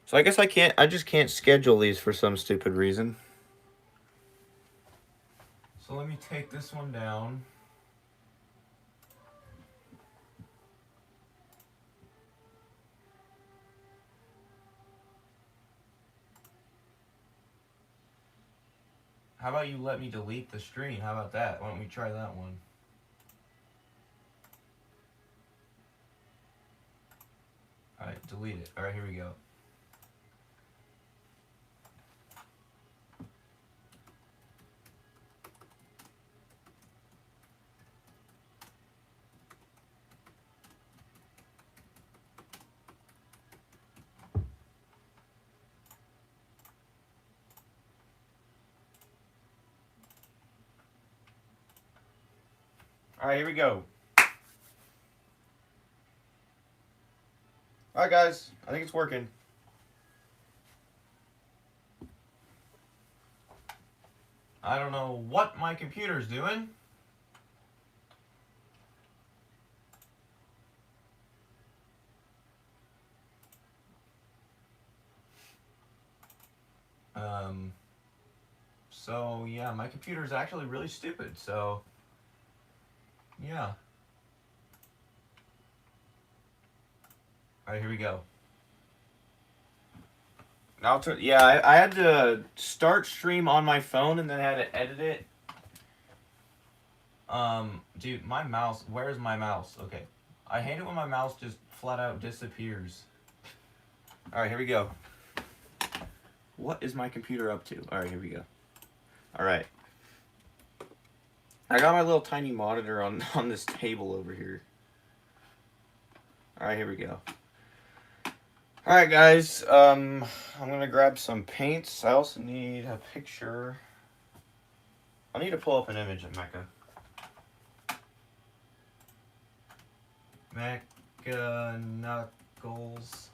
So I guess I just can't schedule these for some stupid reason. So let me take this one down. How about you let me delete the stream? How about that? Why don't we try that one? Alright, delete it. Alright, here we go. Alright, here we go. Alright, guys. I think it's working. I don't know what my computer's doing. So yeah, my computer is actually really stupid. So yeah. All right, here we go. Now, yeah, I had to start stream on my phone and then I had to edit it. Dude, my mouse. Where's my mouse? Okay, I hate it when my mouse just flat out disappears. All right, here we go. What is my computer up to? All right, here we go. All right. I got my little tiny monitor on this table over here. All right, here we go. All right, guys. I'm gonna grab some paints. I also need a picture. I need to pull up an image of Mecha. Mecha Knuckles.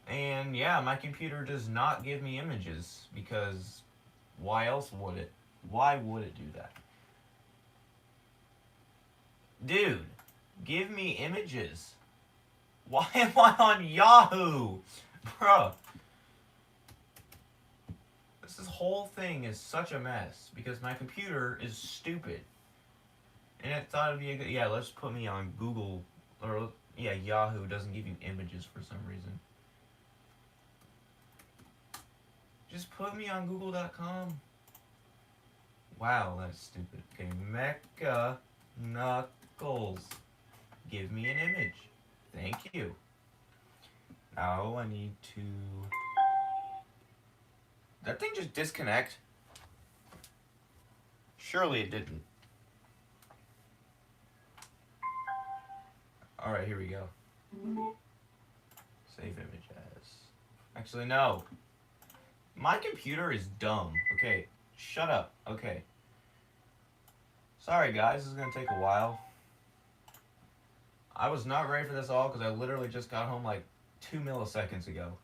And yeah, my computer does not give me images because why else would it? Why would it do that? Dude, give me images. Why am I on Yahoo? Bruh. This whole thing is such a mess because my computer is stupid. And it thought it'd be a good... Yeah, let's put me on Google. Or, yeah, Yahoo doesn't give you images for some reason. Just put me on Google.com. Wow, that's stupid. Okay, Mecha Knuckles. Give me an image. Thank you. Now I need to... That thing just disconnect? Surely it didn't. Alright, here we go. Save image as... Actually, no. My computer is dumb. Okay, shut up. Okay. Sorry, guys. This is going to take a while. I was not ready for this all because I literally just got home like 2 milliseconds ago.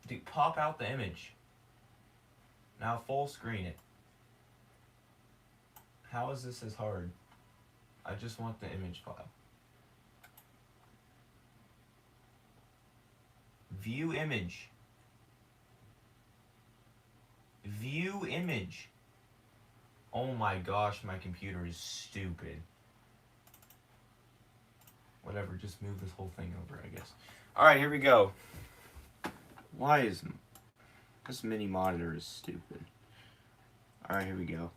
Dude, pop out the image. Now full screen it. How is this as hard? I just want the image file. View image. View image. Oh my gosh, my computer is stupid. Whatever, just move this whole thing over, I guess. Alright, here we go. Why is... This mini monitor is stupid. Alright, here we go.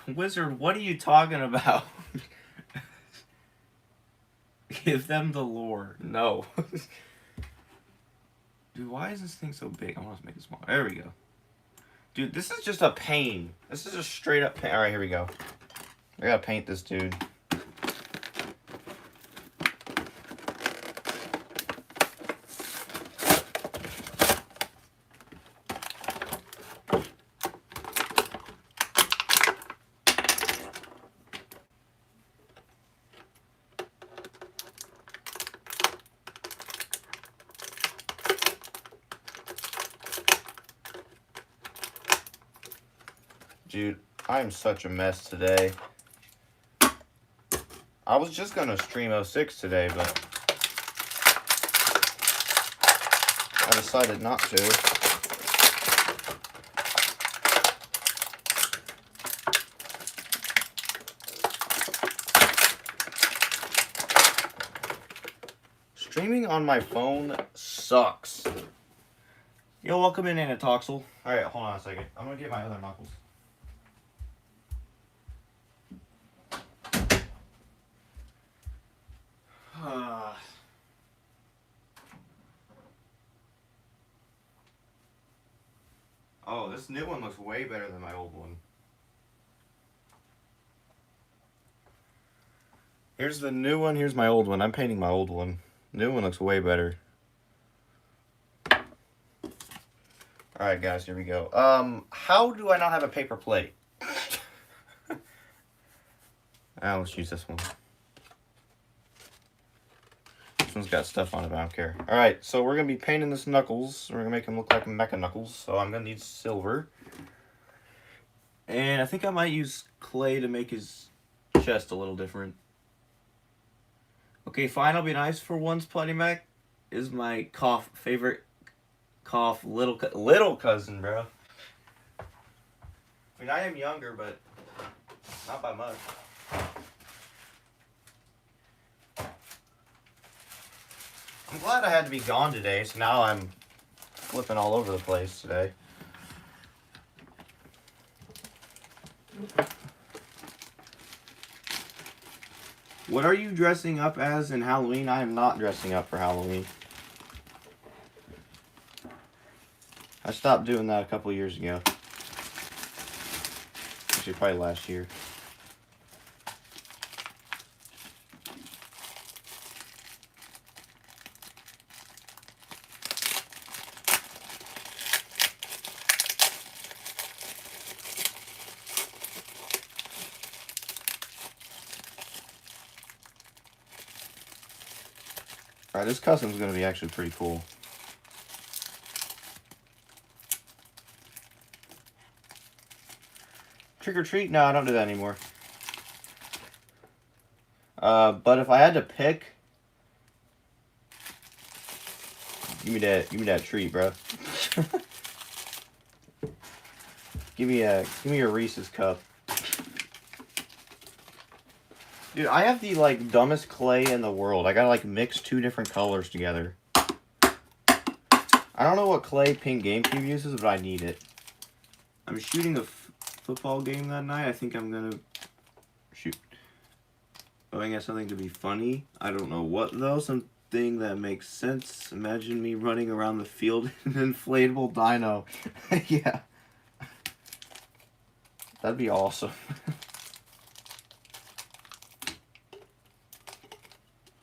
Wizard, what are you talking about? Give them the lore. No. Dude, why is this thing so big? I want to make it small. There we go. Dude, this is just a pain. This is just straight up pain. Alright, here we go. I gotta paint this dude. Dude, I'm such a mess today. I was just gonna stream 06 today, but I decided not to. Streaming on my phone sucks. Yo, welcome in, Anatoxel. Alright, hold on a second. I'm gonna get my other knuckles. Oh, this new one looks way better than my old one. Here's the new one, here's my old one. I'm painting my old one. New one looks way better. Alright guys, here we go. How do I not have a paper plate? Let's use this one. This one's got stuff on it, but I don't care. Alright, so we're going to be painting this Knuckles. We're going to make him look like Mecha Knuckles. So I'm going to need silver. And I think I might use clay to make his chest a little different. Okay, fine, I'll be nice for once. Plenty Mac is my favorite little cousin, bro. I mean, I am younger, but not by much. I'm glad I had to be gone today, so now I'm flipping all over the place today. What are you dressing up as in Halloween? I am not dressing up for Halloween. I stopped doing that a couple years ago. Actually, probably last year. Alright, this custom's going to be actually pretty cool. Trick or treat? No, I don't do that anymore. But if I had to pick, give me that treat, bro. give me a Reese's cup. Dude, I have the like dumbest clay in the world. I gotta like mix 2 different colors together. I don't know what clay Pink GameCube uses, but I need it. I'm shooting a football game that night. I think I'm gonna shoot. Going at something to be funny. I don't know what though. Something that makes sense. Imagine me running around the field in an inflatable dino. Yeah. That'd be awesome.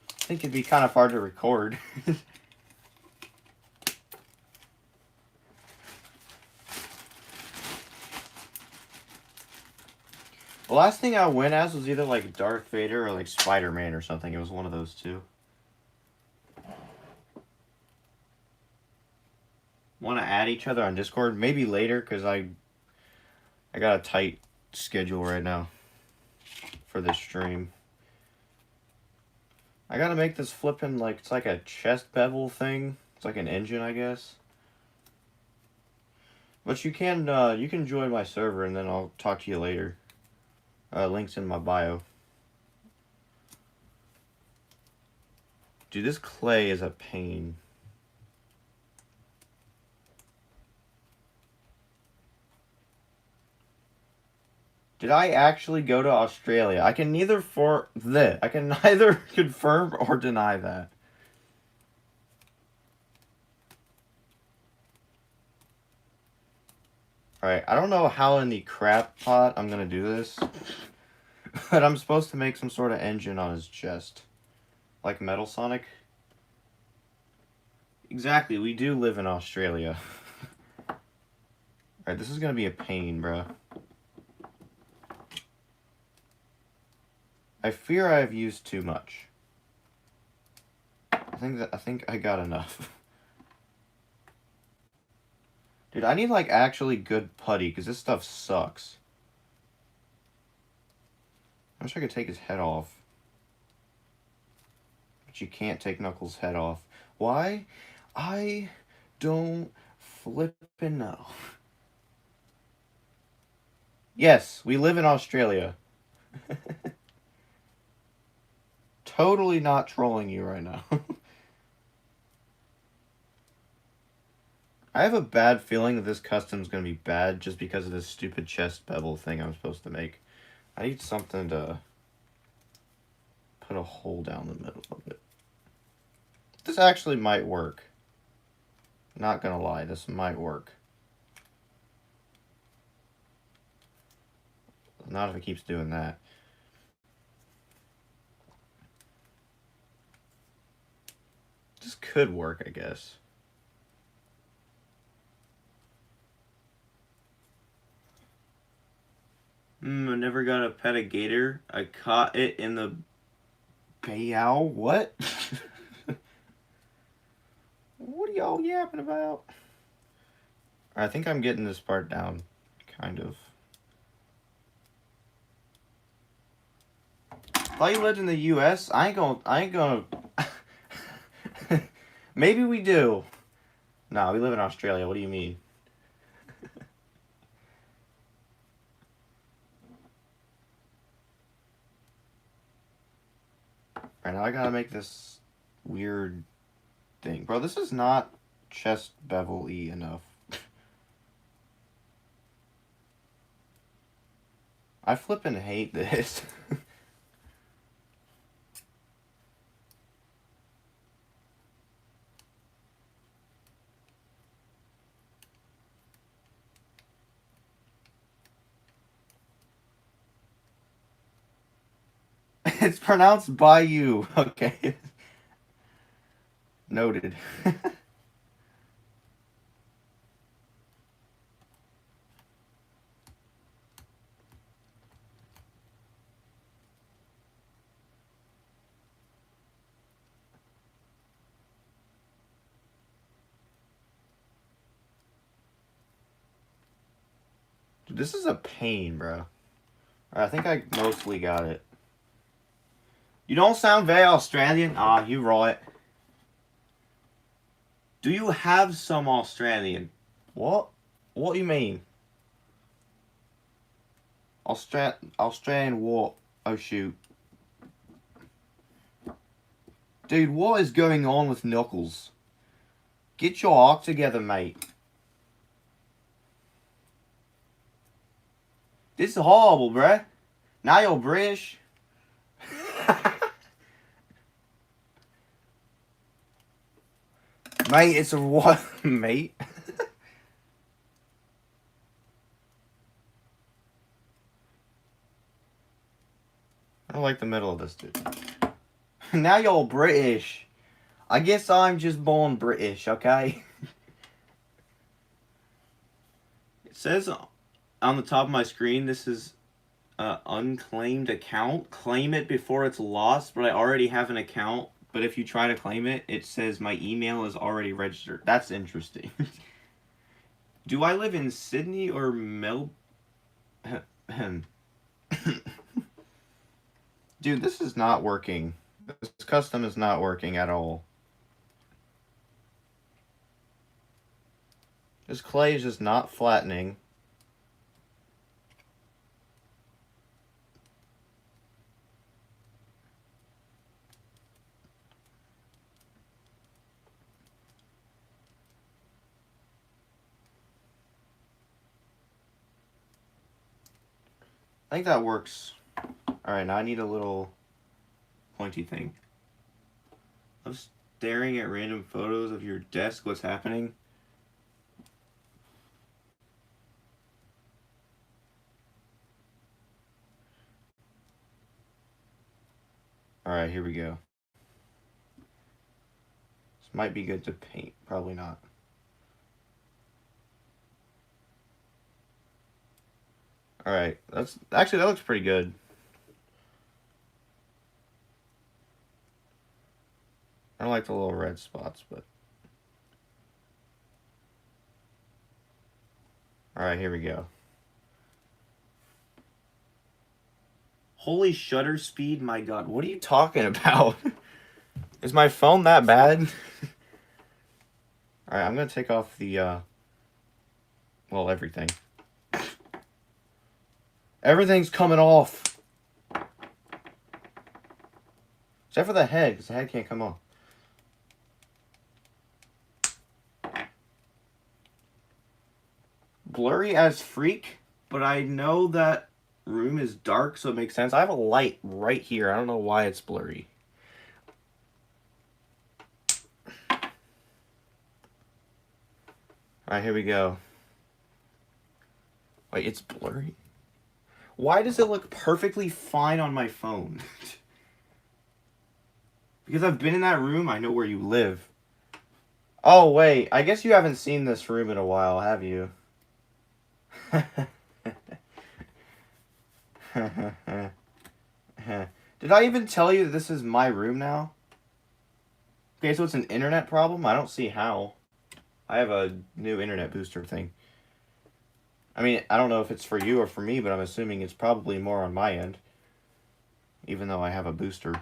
I think it'd be kind of hard to record. The last thing I went as was either like Darth Vader or like Spider-Man or something. It was one of those two. Want to add each other on Discord? Maybe later, because I got a tight schedule right now for this stream. I gotta make this flipping, like, it's like a chest bevel thing. It's like an engine, I guess. But you can join my server, and then I'll talk to you later. Link's in my bio. Dude, this clay is a pain. Did I actually go to Australia? I can neither I can neither confirm or deny that. Alright, I don't know how in the crap pot I'm gonna do this. But I'm supposed to make some sort of engine on his chest. Like Metal Sonic. Exactly, we do live in Australia. Alright, this is gonna be a pain, bro. I fear I've used too much. I think I got enough. Dude, I need like actually good putty because this stuff sucks. I wish I could take his head off. But you can't take Knuckles' head off. Why? I don't flippin' know. Yes, we live in Australia. Totally not trolling you right now. I have a bad feeling that this custom's gonna be bad just because of this stupid chest bevel thing I'm supposed to make. I need something to put a hole down the middle of it. This actually might work. Not gonna lie, this might work. Not if it keeps doing that. This could work, I guess. I never got a pet a gator. I caught it in the Bayou. What? What are y'all yapping about? I think I'm getting this part down, kind of. Thought you lived in the U.S. I ain't gonna. Maybe we do. Nah, we live in Australia. What do you mean? Right now, I gotta make this weird thing, bro. This is not chest bevel-y enough. I flippin' hate this. It's pronounced Bayou. Okay. Noted. Dude, this is a pain, bro. I think I mostly got it. You don't sound very Australian. Ah, you right. Do you have some Australian? What? What do you mean? Australian what? Oh shoot. Dude, what is going on with Knuckles? Get your act together, mate. This is horrible, bruh. Now you're British. Mate, it's a what? Mate? I don't like the middle of this, dude. Now you're British. I guess I'm just born British, okay? It says on the top of my screen, this is an unclaimed account. Claim it before it's lost, but I already have an account. But if you try to claim it, it says my email is already registered. That's interesting. Do I live in Sydney or Melbourne? Dude, this is not working. This custom is not working at all. This clay is just not flattening. I think that works. Alright, now I need a little pointy thing. I'm staring at random photos of your desk. What's happening? Alright, here we go. This might be good to paint. Probably not. Alright, that's actually that looks pretty good. I don't like the little red spots, but alright, here we go. Holy shutter speed, my god. What are you talking about? Is my phone that bad? Alright, I'm gonna take off the, well, everything. Everything's coming off. Except for the head, because the head can't come off. Blurry as freak, but I know that room is dark, so it makes sense. I have a light right here. I don't know why it's blurry. Alright, here we go. Wait, it's blurry? Why does it look perfectly fine on my phone? Because I've been in that room, I know where you live. Oh, wait. I guess you haven't seen this room in a while, have you? Did I even tell you that this is my room now? Okay, so it's an internet problem? I don't see how. I have a new internet booster thing. I mean, I don't know if it's for you or for me, but I'm assuming it's probably more on my end. Even though I have a booster.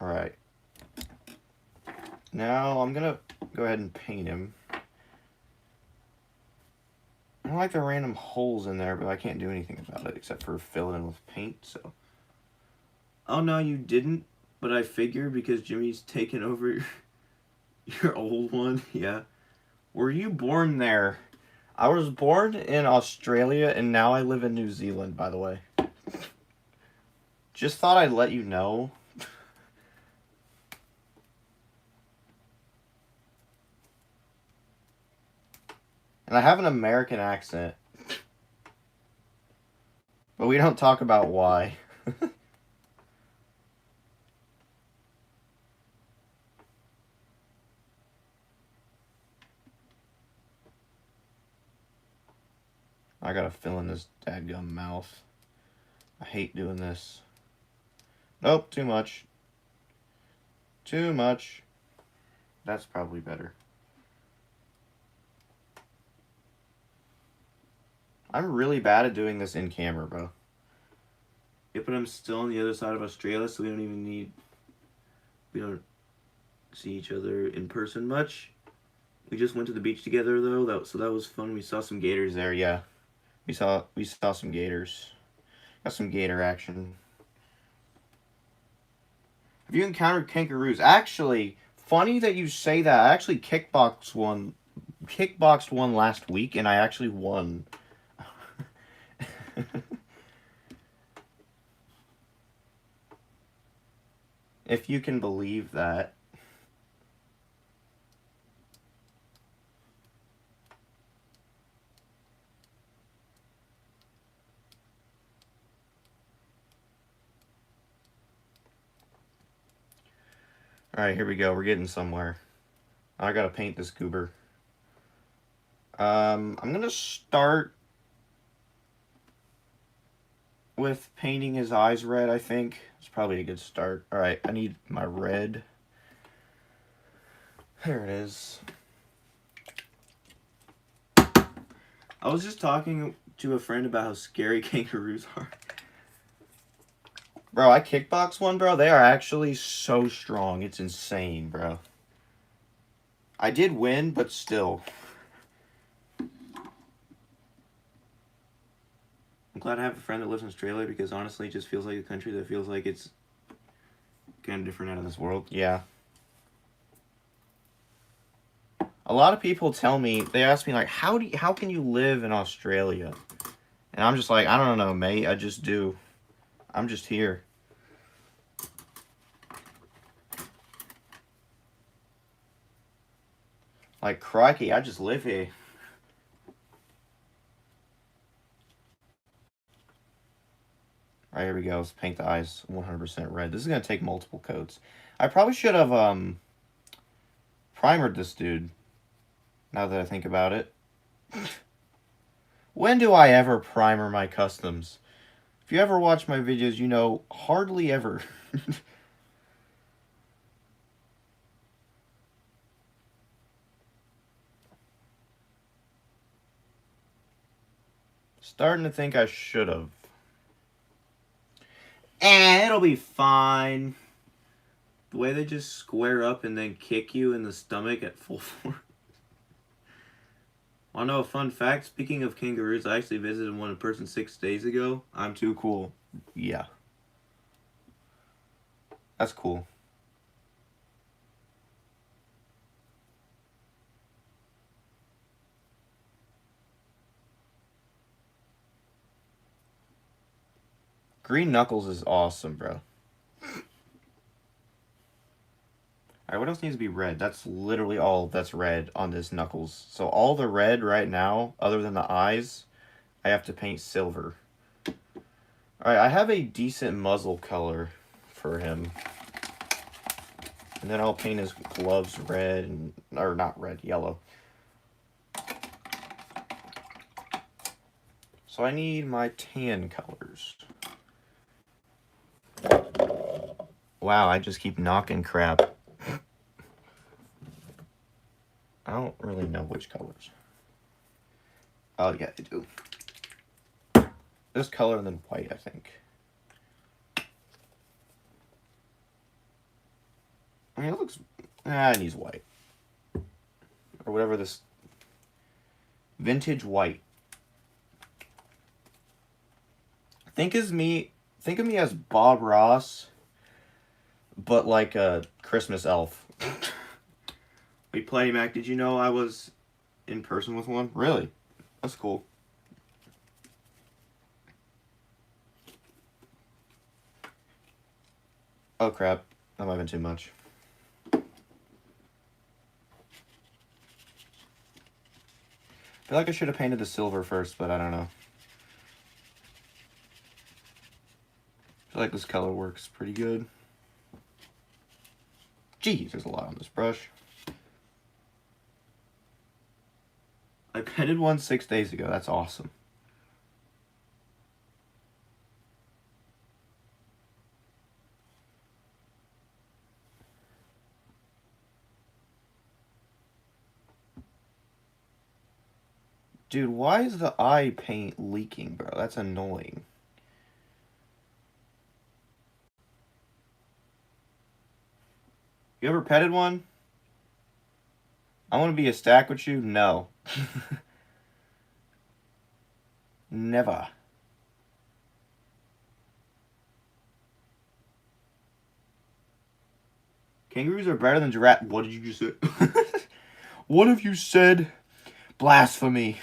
Alright. Now, I'm gonna go ahead and paint him. I don't like the random holes in there, but I can't do anything about it except for fill it in with paint, so. Oh, no, you didn't, but I figured because Jimmy's taken over your old one. Yeah. Were you born there? I was born in Australia, and now I live in New Zealand, by the way. Just thought I'd let you know. And I have an American accent. But we don't talk about why. I gotta fill in this dadgum mouth. I hate doing this. Nope, too much. Too much. That's probably better. I'm really bad at doing this in camera, bro. Yeah, but I'm still on the other side of Australia, so we don't see each other in person much. We just went to the beach together, though, so that was fun. We saw some gators there, yeah. We saw some gators. Got some gator action. Have you encountered kangaroos? Actually, funny that you say that. I actually kickboxed one last week, and I actually won. If you can believe that. Alright, here we go. We're getting somewhere. I gotta paint this goober. I'm gonna start with painting his eyes red, I think. It's probably a good start. Alright, I need my red. There it is. I was just talking to a friend about how scary kangaroos are. Bro, I kickbox one, bro. They are actually so strong. It's insane, bro. I did win, but still. I'm glad I have a friend that lives in Australia because honestly it just feels like a country that feels like it's kind of different out of this world. Yeah. A lot of people tell me, they ask me like, how can you live in Australia? And I'm just like, I don't know, mate. I just do. I'm just here. Like, crikey, I just live here. Alright, here we go. Let's paint the eyes 100% red. This is going to take multiple coats. I probably should have primered this dude, now that I think about it. When do I ever primer my customs? If you ever watch my videos, you know, hardly ever. Starting to think I should have. It'll be fine. The way they just square up and then kick you in the stomach at full force. Want to know a fun fact? Speaking of kangaroos, I actually visited one in person 6 days ago. I'm too cool. Yeah. That's cool. Green Knuckles is awesome, bro. Alright, what else needs to be red? That's literally all that's red on this Knuckles. So all the red right now, other than the eyes, I have to paint silver. Alright, I have a decent muzzle color for him. And then I'll paint his gloves red, and, or not red, yellow. So I need my tan colors. Wow, I just keep knocking crap. I don't really know which colors. Oh, yeah, I do. This color and then white, I think. I mean, it looks... it needs white. Or whatever this... Vintage white. Think of me as Bob Ross, but like a Christmas elf. Wait, Play Mac, did you know I was in person with one? Really? That's cool. Oh crap, that might have been too much. I feel like I should have painted the silver first, but I don't know. I feel like this color works pretty good. Geez, there's a lot on this brush. I painted one 6 days ago. That's awesome. Dude, why is the eye paint leaking, bro? That's annoying. You ever petted one? I want to be a stack with you? No. Never. Kangaroos are better than giraffe. What did you just say? What have you said? Blasphemy.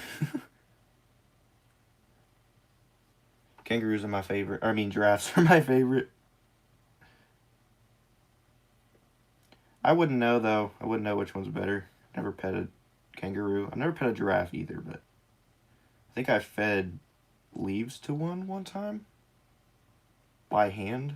Kangaroos are my favorite. I mean, giraffes are my favorite. I wouldn't know, though. I wouldn't know which one's better. Never petted kangaroo. I've never pet a giraffe either, but I think I fed leaves to one time by hand.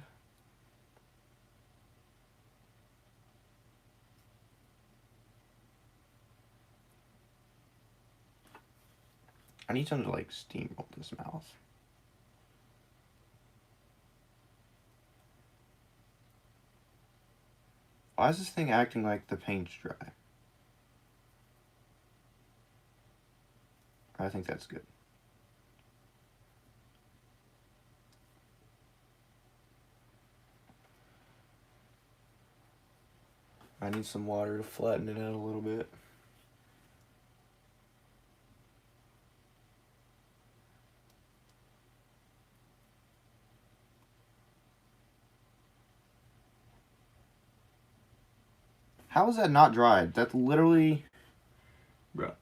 I need something to like steamroll this mouth. Why is this thing acting like the paint's dry? I think that's good. I need some water to flatten it out a little bit. How is that not dried? That's literally... Bro.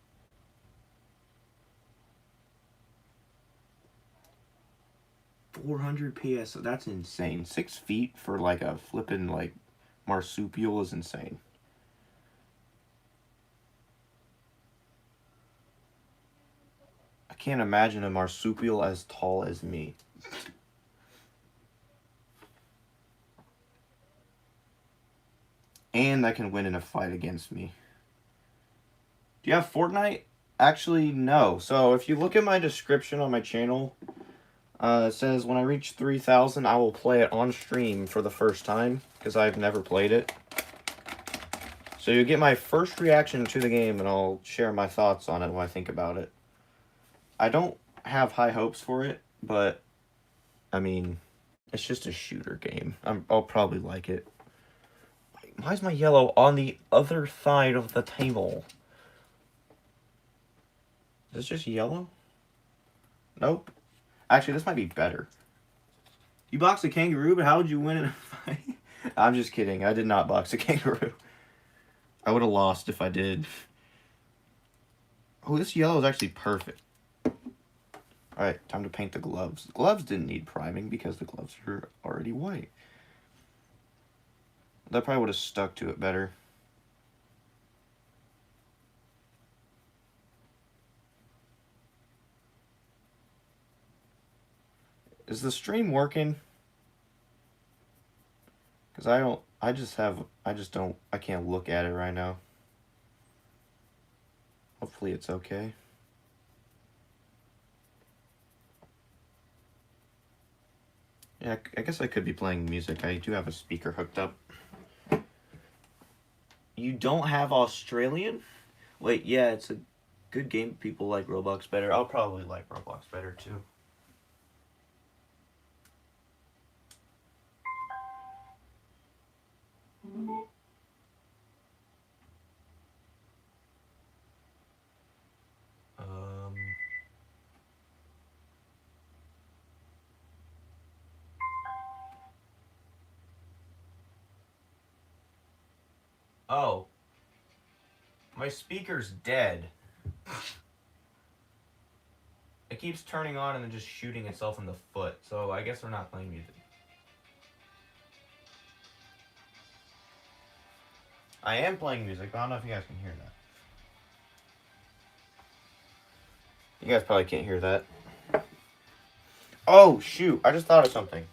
$400 PS, that's insane. 6 feet for like a flippin' like marsupial is insane. I can't imagine a marsupial as tall as me. And that can win in a fight against me. Do you have Fortnite? Actually, no. So if you look at my description on my channel, it says when I reach 3,000, I will play it on stream for the first time, because I've never played it. So you get my first reaction to the game, and I'll share my thoughts on it when I think about it. I don't have high hopes for it, but I mean, it's just a shooter game. I'll probably like it. Why is my yellow on the other side of the table? Is this just yellow? Nope. Actually, this might be better. You boxed a kangaroo, but how would you win in a fight? I'm just kidding. I did not box a kangaroo. I would have lost if I did. Oh, this yellow is actually perfect. Alright, time to paint the gloves. The gloves didn't need priming because the gloves are already white. That probably would have stuck to it better. Is the stream working? Because I can't look at it right now. Hopefully it's okay. Yeah, I guess I could be playing music. I do have a speaker hooked up. You don't have Australian? Wait, yeah, it's a good game. People like Roblox better. I'll probably like Roblox better too. Um. Oh. My speaker's dead. It keeps turning on and then just shooting itself in the foot. So I guess we're not playing music. I am playing music, but I don't know if you guys can hear that. You guys probably can't hear that. Oh, shoot. I just thought of something.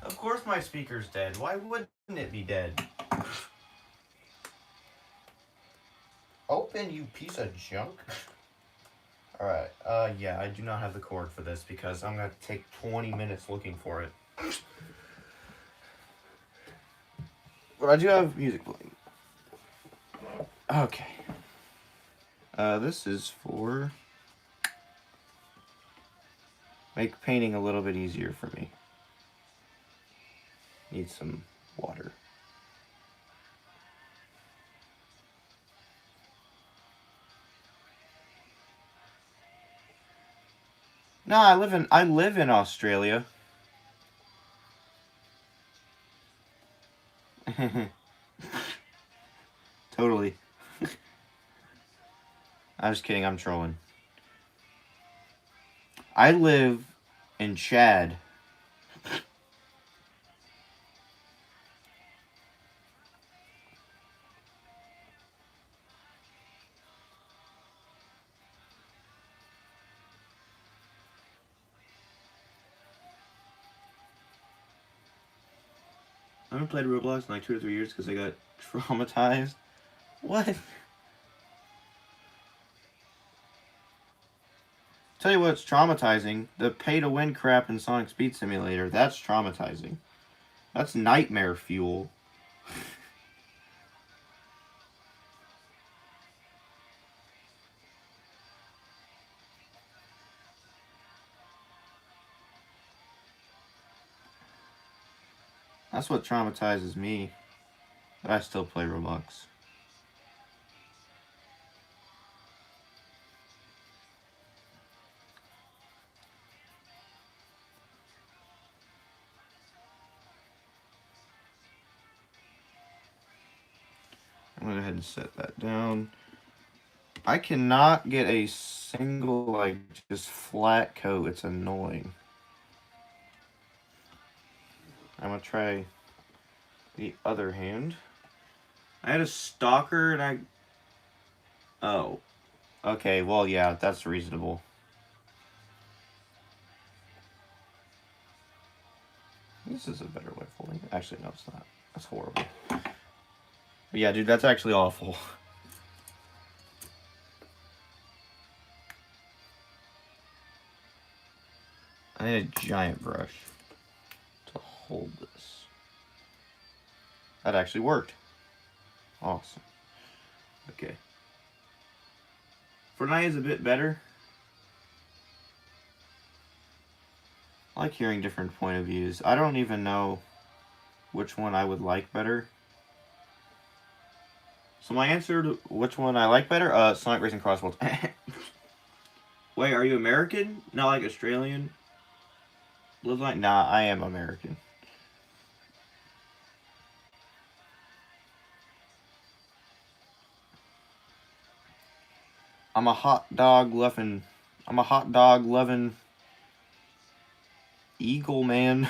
Of course my speaker's dead. Why wouldn't it be dead? Open, you piece of junk. Alright, yeah, I do not have the cord for this because I'm gonna take 20 minutes looking for it. But I do have music playing. Okay. This is for... make painting a little bit easier for me. Need some water. No, I live in Australia. Totally. I'm just kidding, I'm trolling. I live in Chad. I haven't played Roblox in like 2 or 3 years because I got traumatized. What? Tell you what's traumatizing. The pay-to-win crap in Sonic Speed Simulator. That's traumatizing. That's nightmare fuel. That's what traumatizes me. But I still play Roblox. I'm gonna go ahead and set that down. I cannot get a single, like, just flat coat. It's annoying. I'm gonna try the other hand. I had a stalker and I... Oh. Okay, well, yeah, that's reasonable. This is a better way of folding it. Actually, no, it's not. That's horrible. But yeah, dude, that's actually awful. I need a giant brush to hold this. That actually worked. Awesome. Okay. Fortnite is a bit better. I like hearing different point of views. I don't even know which one I would like better. So my answer to which one I like better, Sonic Racing Crossworlds. Wait, are you American? Not like Australian? Live like, nah, I am American. I'm a hot dog loving eagle man.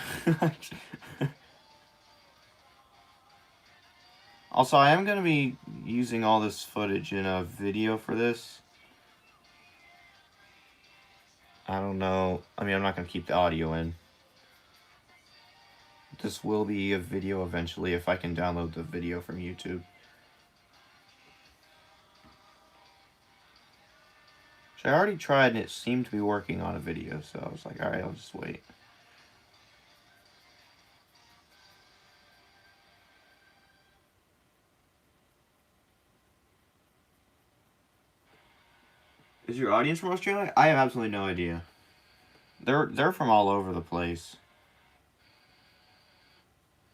Also, I am going to be using all this footage in a video for this. I don't know. I mean, I'm not going to keep the audio in. This will be a video eventually if I can download the video from YouTube. Which I already tried and it seemed to be working on a video, so I was like, alright, I'll just wait. Is your audience from Australia? I have absolutely no idea. They're from all over the place.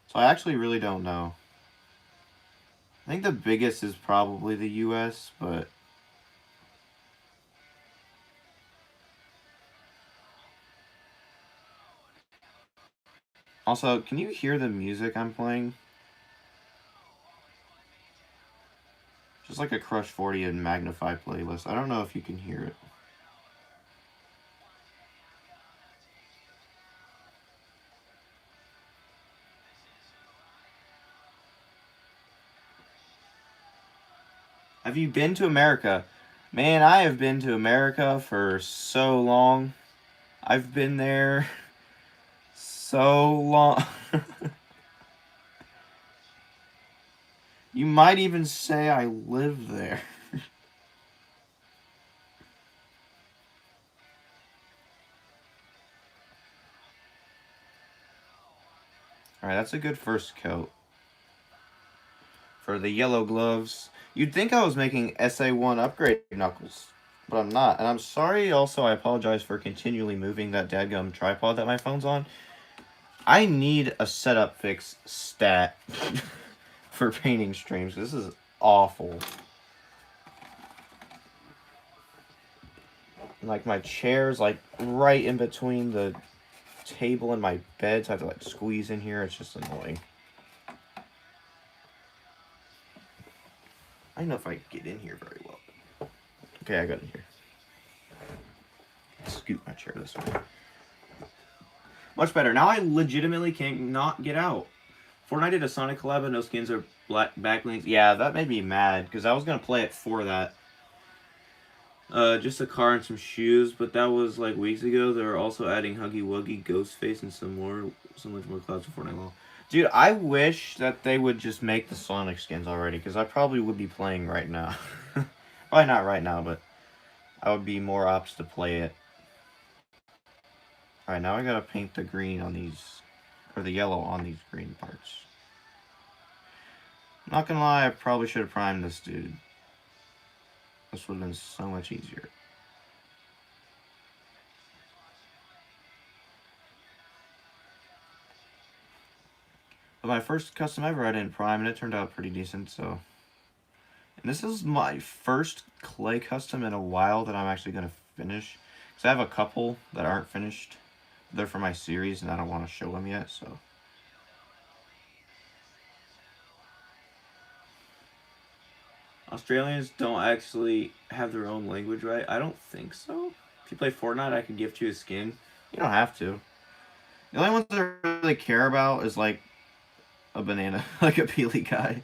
So I actually really don't know. I think the biggest is probably the US, but also, can you hear the music I'm playing? Just like a Crush 40 and Magnify playlist. I don't know if you can hear it. Have you been to America? Man, I have been to America for so long. I've been there so long. You might even say I live there. Alright, that's a good first coat. For the yellow gloves. You'd think I was making SA1 upgrade knuckles, but I'm not. And I'm sorry, also, I apologize for continually moving that dadgum tripod that my phone's on. I need a setup fix stat for painting streams. This is awful. Like, my chair's, like, right in between the table and my bed, so I have to, like, squeeze in here. It's just annoying. I don't know if I get in here very well. Okay, I got in here. Scoot my chair this way. Much better. Now I legitimately can't not get out. Fortnite did a Sonic collab, no skins or black backlinks. Yeah, that made me mad, because I was going to play it for that. Just a car and some shoes, but that was like weeks ago. They were also adding Huggy Wuggy, Ghostface, and some much more clouds for Fortnite LOL. Dude, I wish that they would just make the Sonic skins already, because I probably would be playing right now. Probably not right now, but I would be more apt to play it. Alright, now I gotta paint the green on these, or the yellow on these green parts. Not gonna lie, I probably should have primed this dude. This would have been so much easier. But my first custom ever, I didn't prime, and it turned out pretty decent, so... And this is my first clay custom in a while that I'm actually going to finish. Because I have a couple that aren't finished. They're for my series, and I don't want to show them yet, so... Australians don't actually have their own language, right? I don't think so. If you play Fortnite, I can gift you a skin. You don't have to. The only ones that I really care about is, like, a banana, like a peely guy.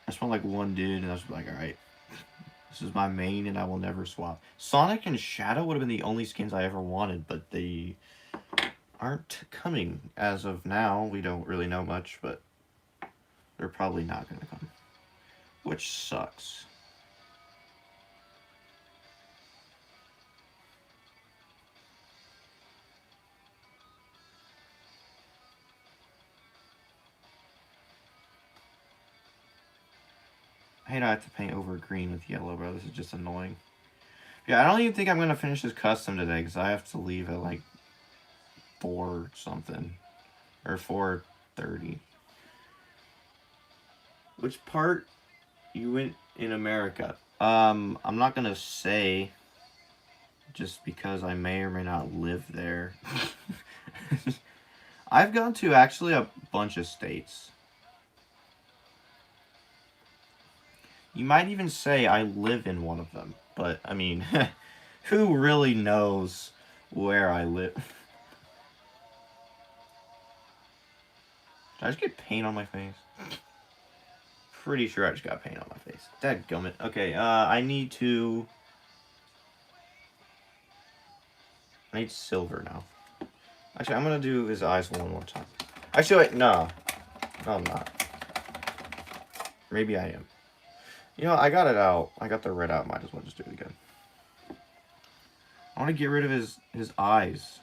I just want, like, one dude, and I was like, alright. This is my main, and I will never swap. Sonic and Shadow would have been the only skins I ever wanted, but they aren't coming as of now. We don't really know much, but they're probably not going to come. Which sucks. I hate I have to paint over green with yellow, bro. This is just annoying. Yeah, I don't even think I'm going to finish this custom today because I have to leave at like 4 something. Or 4:30. Which part you went in America? I'm not going to say just because I may or may not live there. I've gone to actually a bunch of states. You might even say I live in one of them. But, I mean, who really knows where I live? Did I just get paint on my face? Pretty sure I just got paint on my face. Dadgummit. Okay, I need silver now. Actually, I'm gonna do his eyes one more time. Actually, wait, no. No, I'm not. Maybe I am. You know, I got it out. I got the red out. Might as well just do it again. I want to get rid of his eyes.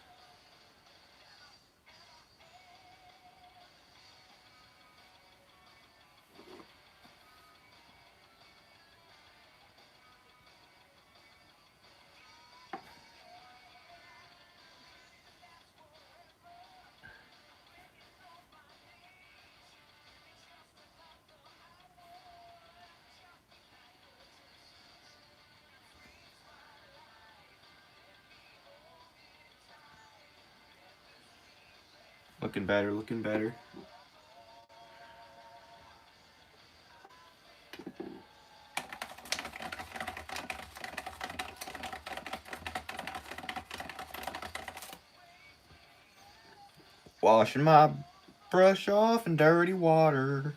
Looking better, looking better. Washing my brush off in dirty water.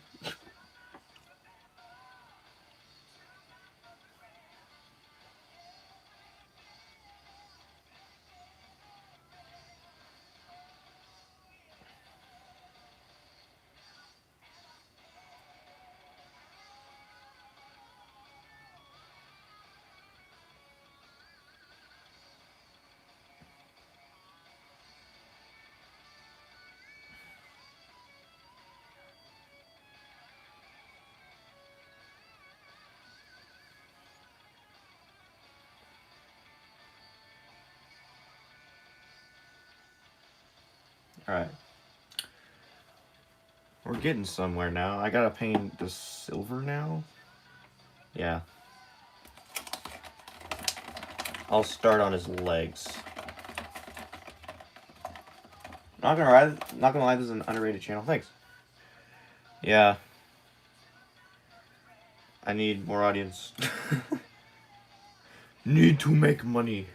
Alright. We're getting somewhere now. I gotta paint the silver now. Yeah. I'll start on his legs. Not gonna lie, this is an underrated channel. Thanks. Yeah. I need more audience. Need to make money.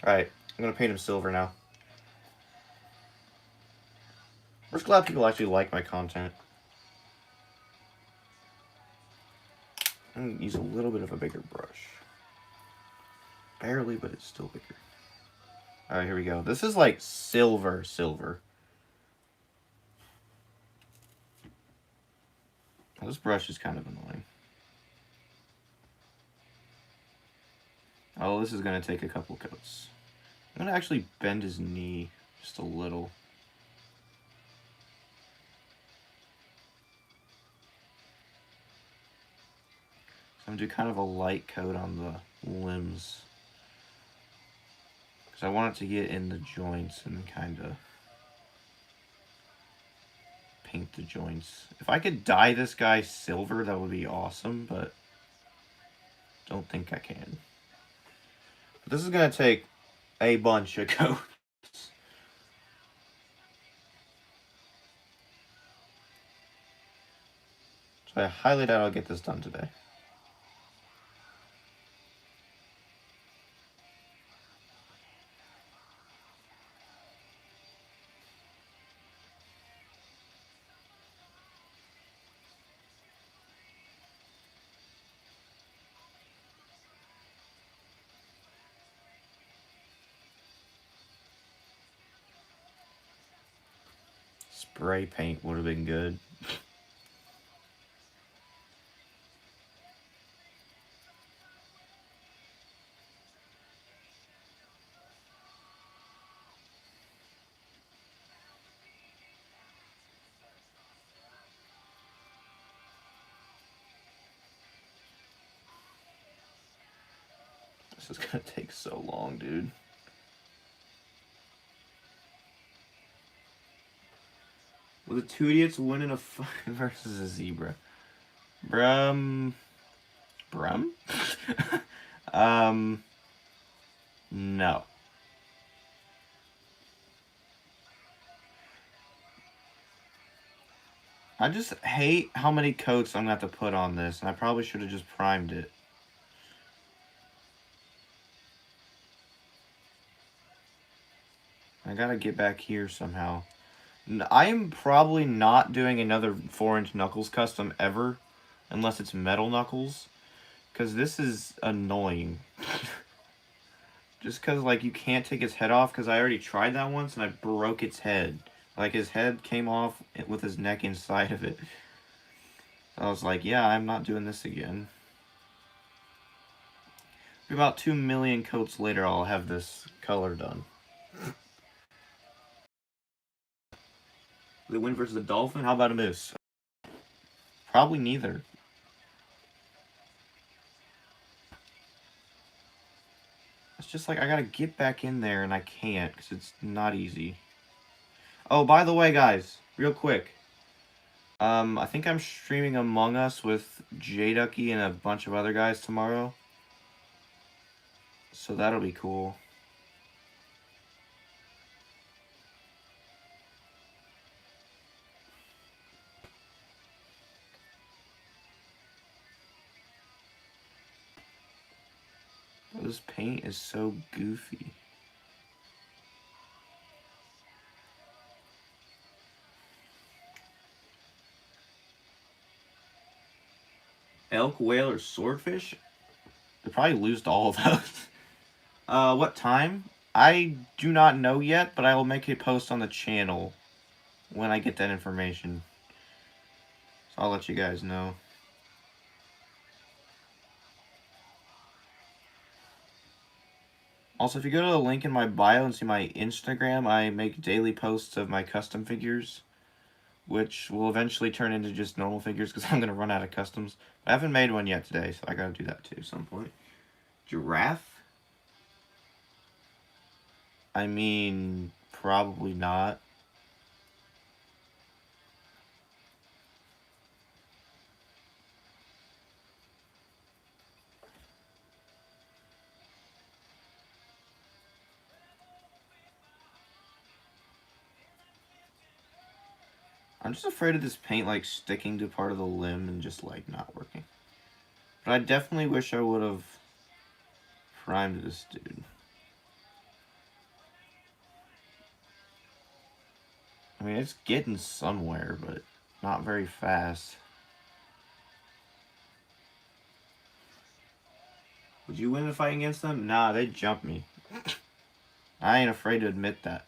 Alright, I'm gonna paint him silver now. I'm just glad people actually like my content. I'm gonna use a little bit of a bigger brush. Barely, but it's still bigger. Alright, here we go. This is like silver. This brush is kind of annoying. Oh, this is going to take a couple coats. I'm going to actually bend his knee just a little. So I'm going to do kind of a light coat on the limbs. Because I want it to get in the joints and kind of paint the joints. If I could dye this guy silver, that would be awesome, but don't think I can. But this is going to take a bunch of coats. So I highly doubt I'll get this done today. Spray paint would have been good. This is gonna take so long, dude. Will the two idiots win in a fight versus a zebra? Brum? No. I just hate how many coats I'm gonna have to put on this, and I probably should have just primed it. I gotta get back here somehow. I am probably not doing another 4-inch Knuckles custom ever, unless it's metal Knuckles, because this is annoying. Just because, like, you can't take his head off, because I already tried that once, and I broke its head. Like, his head came off with his neck inside of it. I was like, yeah, I'm not doing this again. About 2 million coats later, I'll have this color done. The win versus the dolphin? How about a moose? Probably neither. It's just like I gotta get back in there and I can't because it's not easy. Oh, by the way, guys, real quick. I think I'm streaming Among Us with J-Ducky and a bunch of other guys tomorrow. So that'll be cool. This paint is so goofy. Elk, whale, or swordfish? They probably lose to all of those. What time? I do not know yet, but I will make a post on the channel when I get that information. So I'll let you guys know. Also, if you go to the link in my bio and see my Instagram, I make daily posts of my custom figures, which will eventually turn into just normal figures because I'm going to run out of customs. I haven't made one yet today, so I got to do that too at some point. Giraffe? I mean, probably not. I'm just afraid of this paint, like, sticking to part of the limb and just, like, not working. But I definitely wish I would have primed this dude. I mean, it's getting somewhere, but not very fast. Would you win a fight against them? Nah, they'd jump me. I ain't afraid to admit that.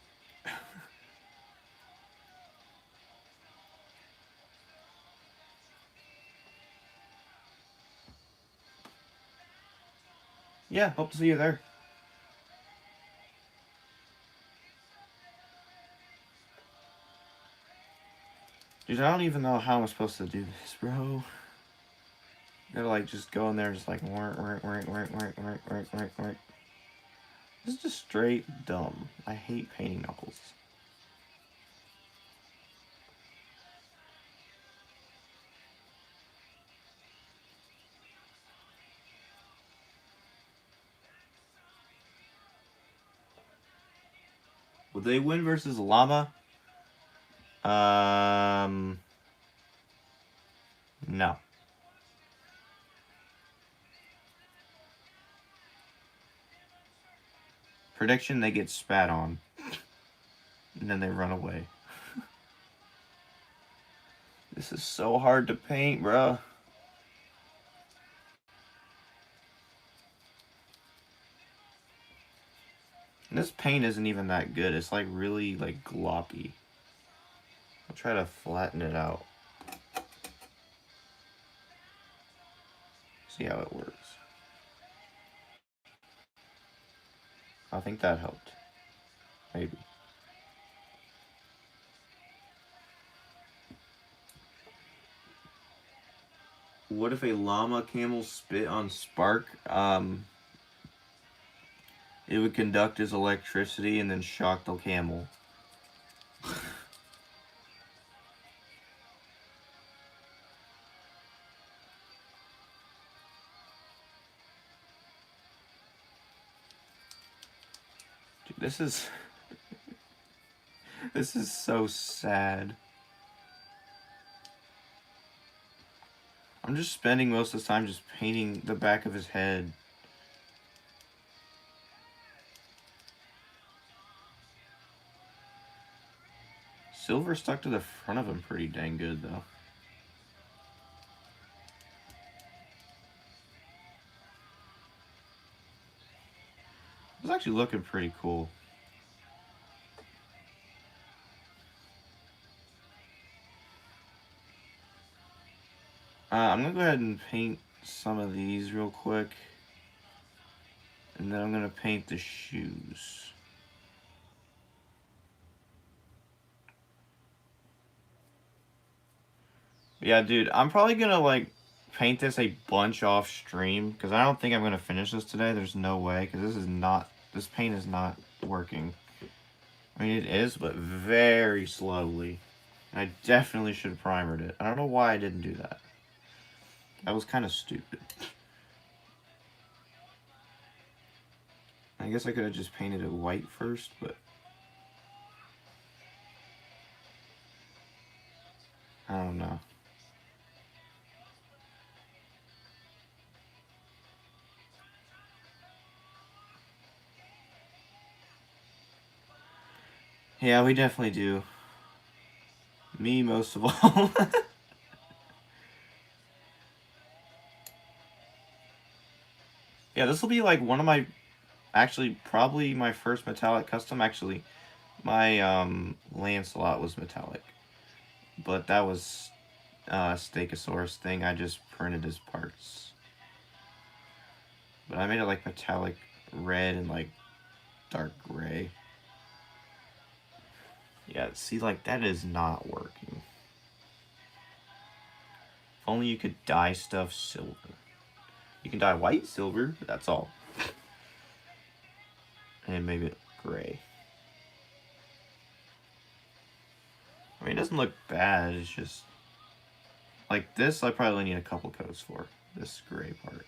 Yeah, hope to see you there. Dude, I don't even know how I'm supposed to do this, bro. Gotta, like, just go in there and just, like, work. This is just straight dumb. I hate painting Knuckles. Would they win versus Llama? No. Prediction, they get spat on. And then they run away. This is so hard to paint, bro. And this paint isn't even that good. It's like really like gloppy. I'll try to flatten it out. See how it works. I think that helped. Maybe. What if a llama camel spit on Spark? It would conduct as electricity and then shock the camel. Dude, this is... this is so sad. I'm just spending most of the time just painting the back of his head. Silver stuck to the front of him pretty dang good, though. It's actually looking pretty cool. I'm going to go ahead and paint some of these real quick. And then I'm going to paint the shoes. Yeah, dude, I'm probably going to, like, paint this a bunch off stream. Because I don't think I'm going to finish this today. There's no way. Because this paint is not working. I mean, it is, but very slowly. I definitely should have primered it. I don't know why I didn't do that. That was kind of stupid. I guess I could have just painted it white first, but... I don't know. Yeah, we definitely do. Me most of all. Yeah, this will be like one of my... Actually, probably my first metallic custom. Actually, my Lancelot was metallic. But that was a Stegosaurus thing. I just printed his parts. But I made it like metallic red and like dark gray. Yeah, see, like, that is not working. If only you could dye stuff silver. You can dye white silver, but that's all. And maybe it gray. I mean, it doesn't look bad, it's just... Like, this I probably need a couple coats for. This gray part.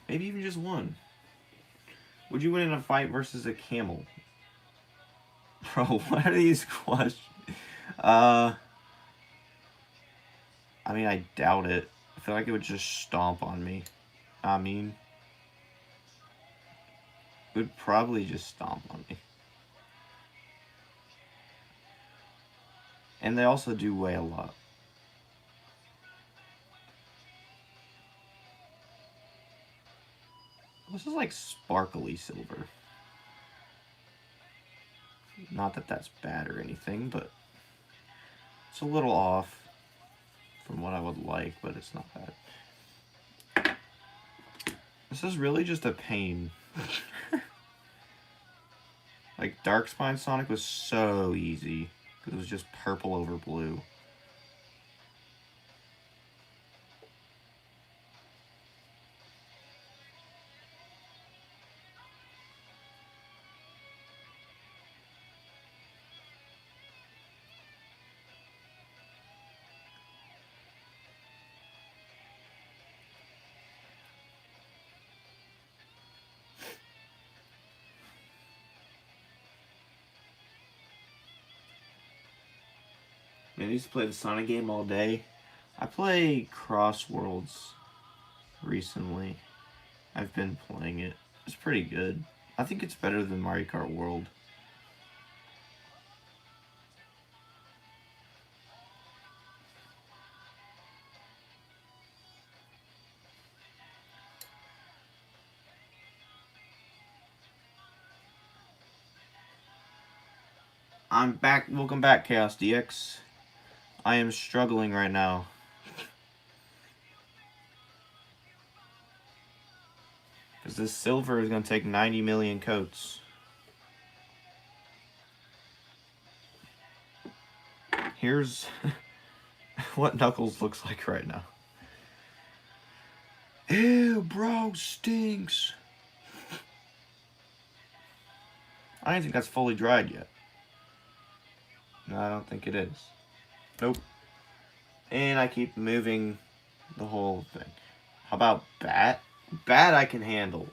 Maybe even just one. Would you win in a fight versus a camel? Bro, what are these questions? I mean, I doubt it. I feel like it would just stomp on me. I mean... It would probably just stomp on me. And they also do weigh a lot. This is like sparkly silver. Not that that's bad or anything, but it's a little off from what I would like, but it's not bad. This is really just a pain. Like, Dark Spine Sonic was so easy, because it was just purple over blue. Man, I used to play the Sonic game all day. I play Crossworlds recently. I've been playing it. It's pretty good. I think it's better than Mario Kart World. I'm back. Welcome back, Chaos DX. I am struggling right now. Because this silver is going to take 90 million coats. Here's what Knuckles looks like right now. Ew, bro, stinks. I don't think that's fully dried yet. No, I don't think it is. Nope. And I keep moving the whole thing. How about bat? Bat I can handle.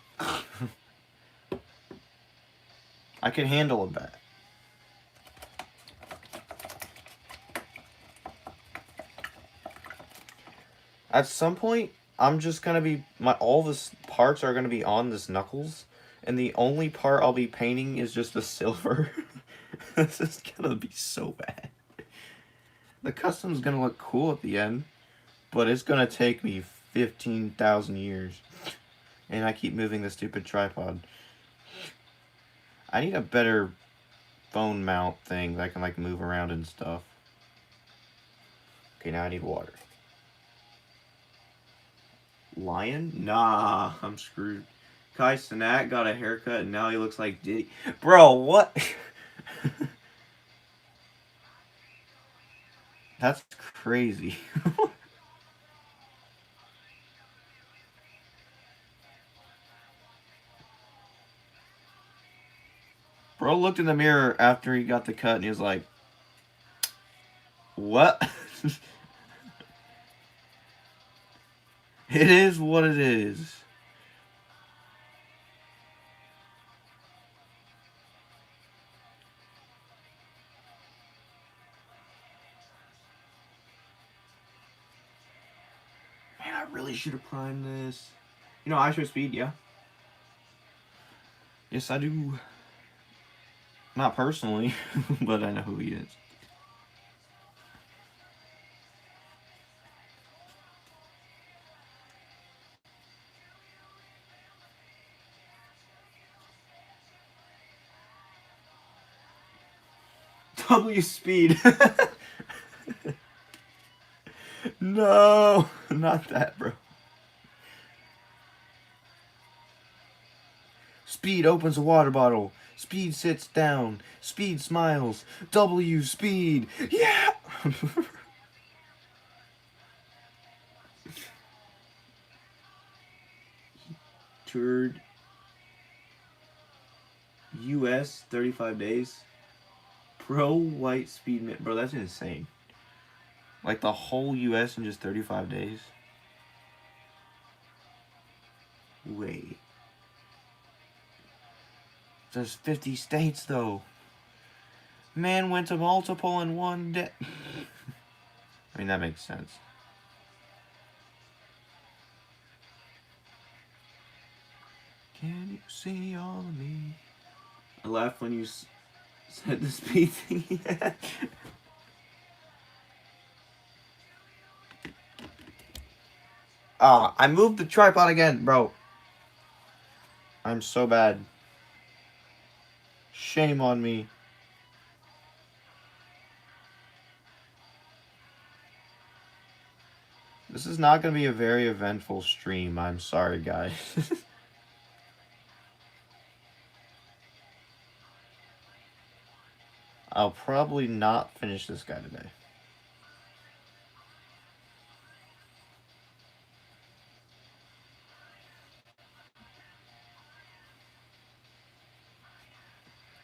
I can handle a bat. At some point, I'm just gonna be all this parts are gonna be on this knuckles, and the only part I'll be painting is just the silver. This is gonna be so bad. The custom's gonna look cool at the end, but it's gonna take me 15,000 years. And I keep moving the stupid tripod. I need a better phone mount thing that I can like move around and stuff. Okay, now I need water. Lion? Nah, I'm screwed. Kai Cenat got a haircut and now he looks like Diddy. Bro, what? That's crazy. Bro looked in the mirror after he got the cut and he was like, what? It is what it is. Man, I really should have primed this. You know, I show speed, yeah. Yes, I do. Not personally, but I know who he is. W speed. No, not that, bro. Speed opens a water bottle. Speed sits down. Speed smiles. W speed. Yeah. Toured US 35 days. Pro white speed. Bro, that's insane. Like the whole US in just 35 days. Wait. There's 50 states though. Man went to multiple in one day. I mean, that makes sense. Can you see all of me? I laughed when you said the speed thing. Ah, I moved the tripod again, bro. I'm so bad. Shame on me. This is not going to be a very eventful stream. I'm sorry, guys. I'll probably not finish this guy today.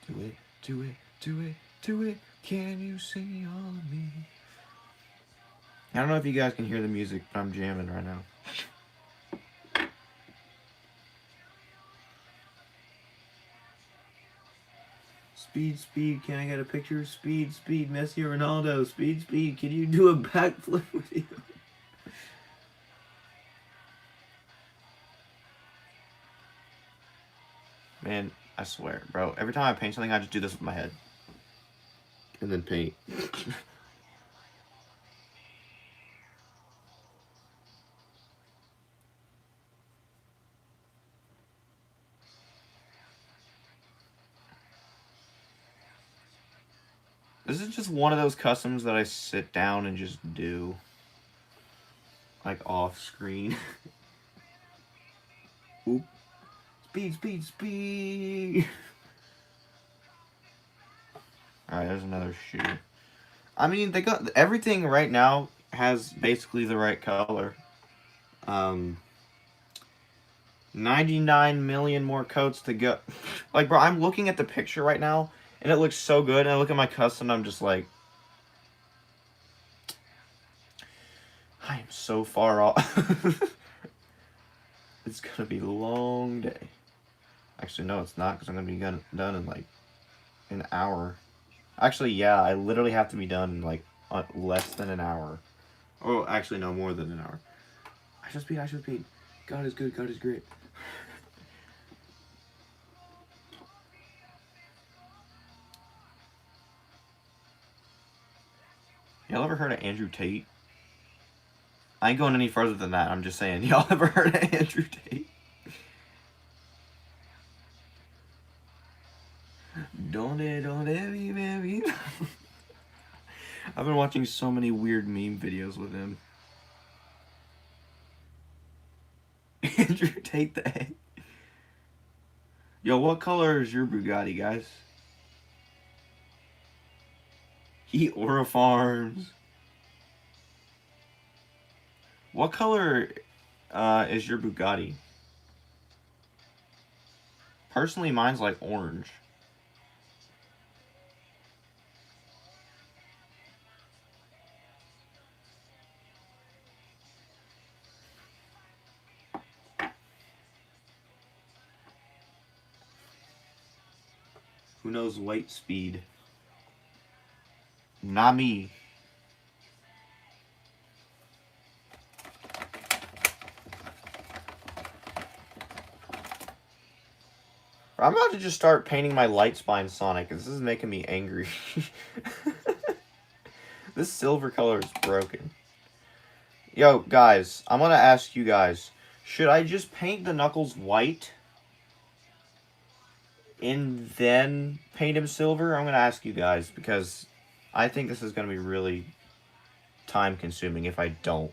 Do it, do it, do it, do it. Can you see all of me? I don't know if you guys can hear the music, but I'm jamming right now. Speed, speed, can I get a picture? Speed, speed, Messi or Ronaldo. Speed, speed, can you do a backflip with you? Man, I swear, bro. Every time I paint something, I just do this with my head. And then paint. This is just one of those customs that I sit down and just do. Like off screen. Oop. Speed, speed, speed. Alright, there's another shoe. I mean, they got everything right now has basically the right color. 99 million more coats to go. Like, bro, I'm looking at the picture right now, and it looks so good. And I look at my custom, I'm just like, I am so far off. It's gonna be a long day. Actually, no, it's not, because I'm gonna be done in like an hour. Actually, yeah, I literally have to be done in like less than an hour. Oh, actually, no, more than an hour. I should speed. God is good, God is great. Y'all ever heard of Andrew Tate? I ain't going any further than that. I'm just saying. Y'all ever heard of Andrew Tate? Don't be baby. I've been watching so many weird meme videos with him. Andrew Tate the egg. Yo, what color is your Bugatti, guys? He Aura Farms. What color is your Bugatti? Personally, mine's like orange. Who knows light speed? Not me. I'm about to just start painting my light spine Sonic, because this is making me angry. This silver color is broken. Yo, guys, I'm gonna ask you guys, should I just paint the Knuckles white and then paint him silver? I'm gonna ask you guys, because I think this is gonna be really time consuming if I don't.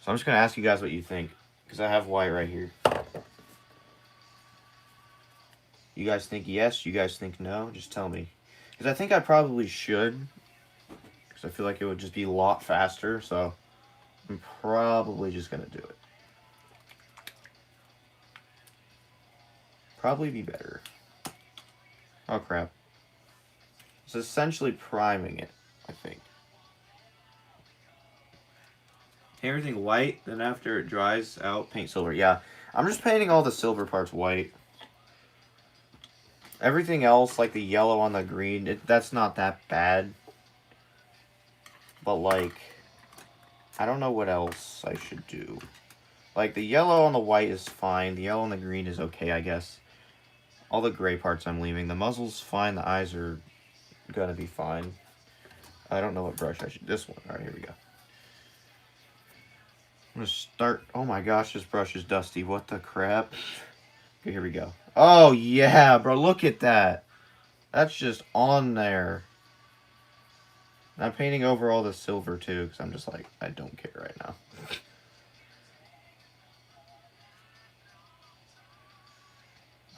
So I'm just gonna ask you guys what you think, because I have white right here. You guys think yes? You guys think no? Just tell me. Because I think I probably should. Because I feel like it would just be a lot faster. So I'm probably just going to do it. Probably be better. Oh, crap. It's essentially priming it, I think. Everything white, then after it dries out, paint silver. Yeah, I'm just painting all the silver parts white. Everything else, like the yellow on the green, that's not that bad. But, like, I don't know what else I should do. Like, the yellow on the white is fine. The yellow on the green is okay, I guess. All the gray parts I'm leaving. The muzzle's fine. The eyes are gonna be fine. I don't know what brush I should... This one. Alright, here we go. I'm gonna start... Oh my gosh, this brush is dusty. What the crap? Okay, here we go. Oh, yeah, bro. Look at that. That's just on there. I'm painting over all the silver, too, because I'm just like, I don't care right now.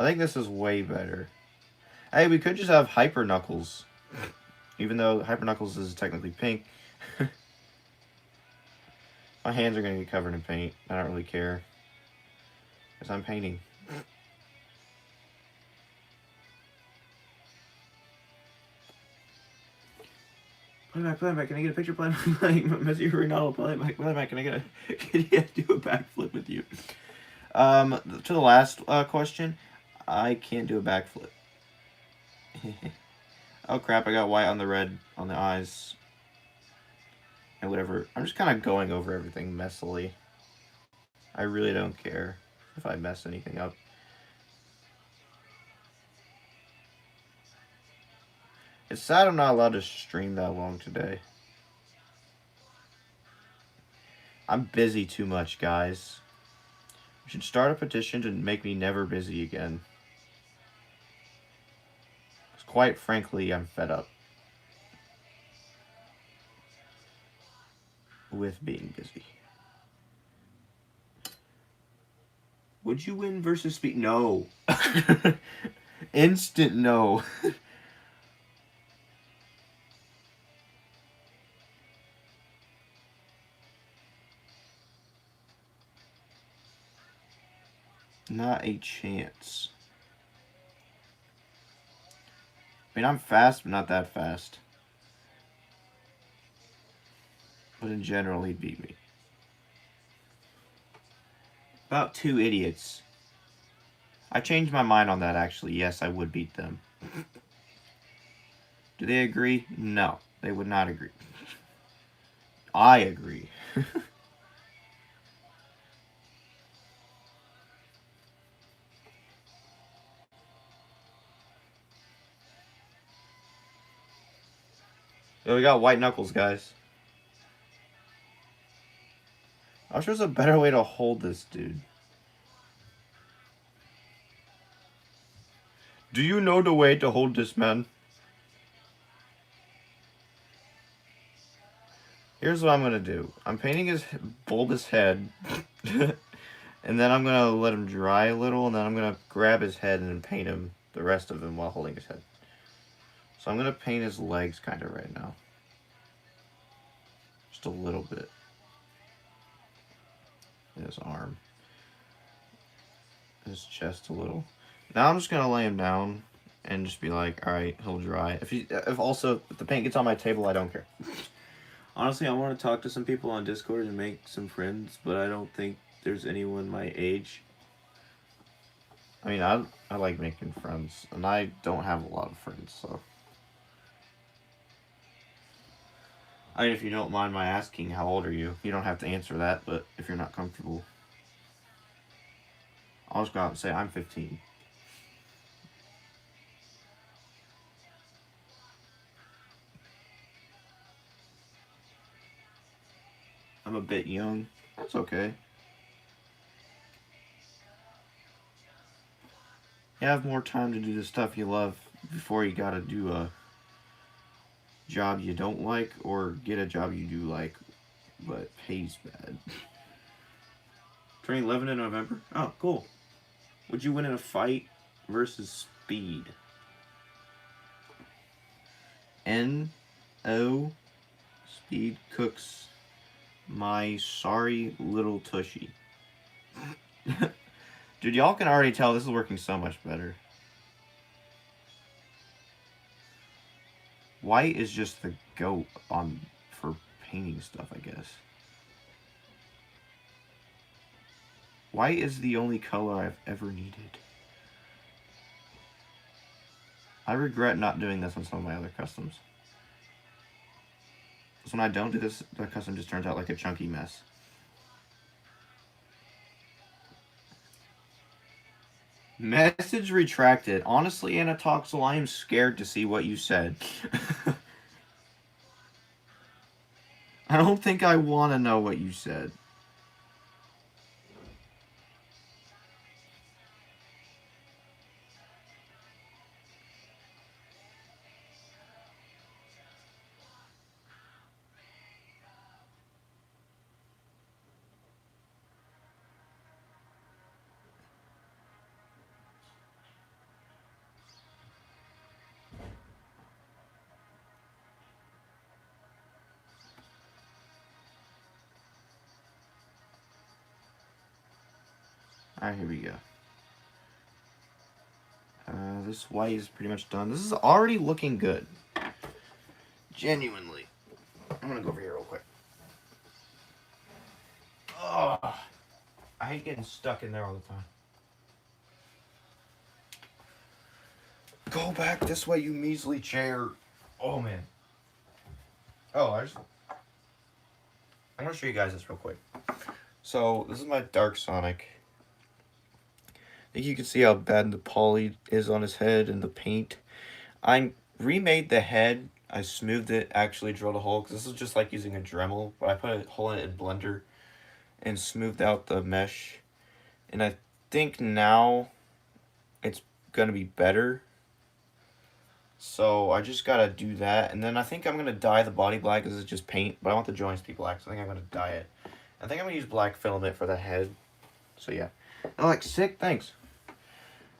I think this is way better. Hey, we could just have Hyper Knuckles. Even though Hyper Knuckles is technically pink. My hands are going to get covered in paint. I don't really care. Because I'm painting. Playback, can I get a picture? Playback, Messi Ronaldo, playback, can I get a... Can I do a backflip with you? To the last question, I can't do a backflip. Oh crap, I got white on the red on the eyes. And whatever. I'm just kind of going over everything messily. I really don't care if I mess anything up. It's sad I'm not allowed to stream that long today. I'm busy too much, guys. You should start a petition to make me never busy again. Because quite frankly, I'm fed up with being busy. Would you win versus speed? No. Instant no. Not a chance. I mean, I'm fast, but not that fast. But in general, he'd beat me. About 2 idiots. I changed my mind on that, actually. Yes, I would beat them. Do they agree? No, they would not agree. I agree. We got white knuckles, guys. I'm sure there's a better way to hold this dude. Do you know the way to hold this man? Here's what I'm gonna do. I'm painting his bulbous head. And then I'm gonna let him dry a little, and then I'm gonna grab his head and paint him, the rest of him, while holding his head. So I'm gonna paint his legs kind of right now. Just a little bit. His arm. His chest a little. Now I'm just gonna lay him down and just be like, alright, he'll dry. If the paint gets on my table, I don't care. Honestly, I want to talk to some people on Discord and make some friends, but I don't think there's anyone my age. I mean, I like making friends, and I don't have a lot of friends, so. I mean, if you don't mind my asking, how old are you? You don't have to answer that, but if you're not comfortable. I'll just go out and say, I'm 15. I'm a bit young. That's okay. You have more time to do the stuff you love before you gotta do a job you don't like or get a job you do like but pays bad. Turning 11 in November? Oh, cool. Would you win in a fight versus speed? N-O Speed cooks my sorry little tushy. Dude, y'all can already tell this is working so much better. White is just the goat for painting stuff, I guess. White is the only color I've ever needed. I regret not doing this on some of my other customs. Because when I don't do this, the custom just turns out like a chunky mess. Message retracted. Honestly, Anatoxel, I am scared to see what you said. I don't think I want to know what you said. Alright, here we go. This white is pretty much done. This is already looking good. Genuinely. I'm gonna go over here real quick. Oh, I hate getting stuck in there all the time. Go back this way, you measly chair. Oh, man. Oh, I'm gonna show you guys this real quick. So, this is my Dark Sonic. I think you can see how bad the poly is on his head and the paint. I remade the head. I smoothed it, actually drilled a hole, because this is just like using a Dremel, but I put a hole in it in Blender and smoothed out the mesh. And I think now it's going to be better. So I just got to do that. And then I think I'm going to dye the body black, because it's just paint, but I want the joints to be black, so I think I'm going to dye it. I think I'm going to use black filament for the head. So yeah. I'm like, sick, thanks.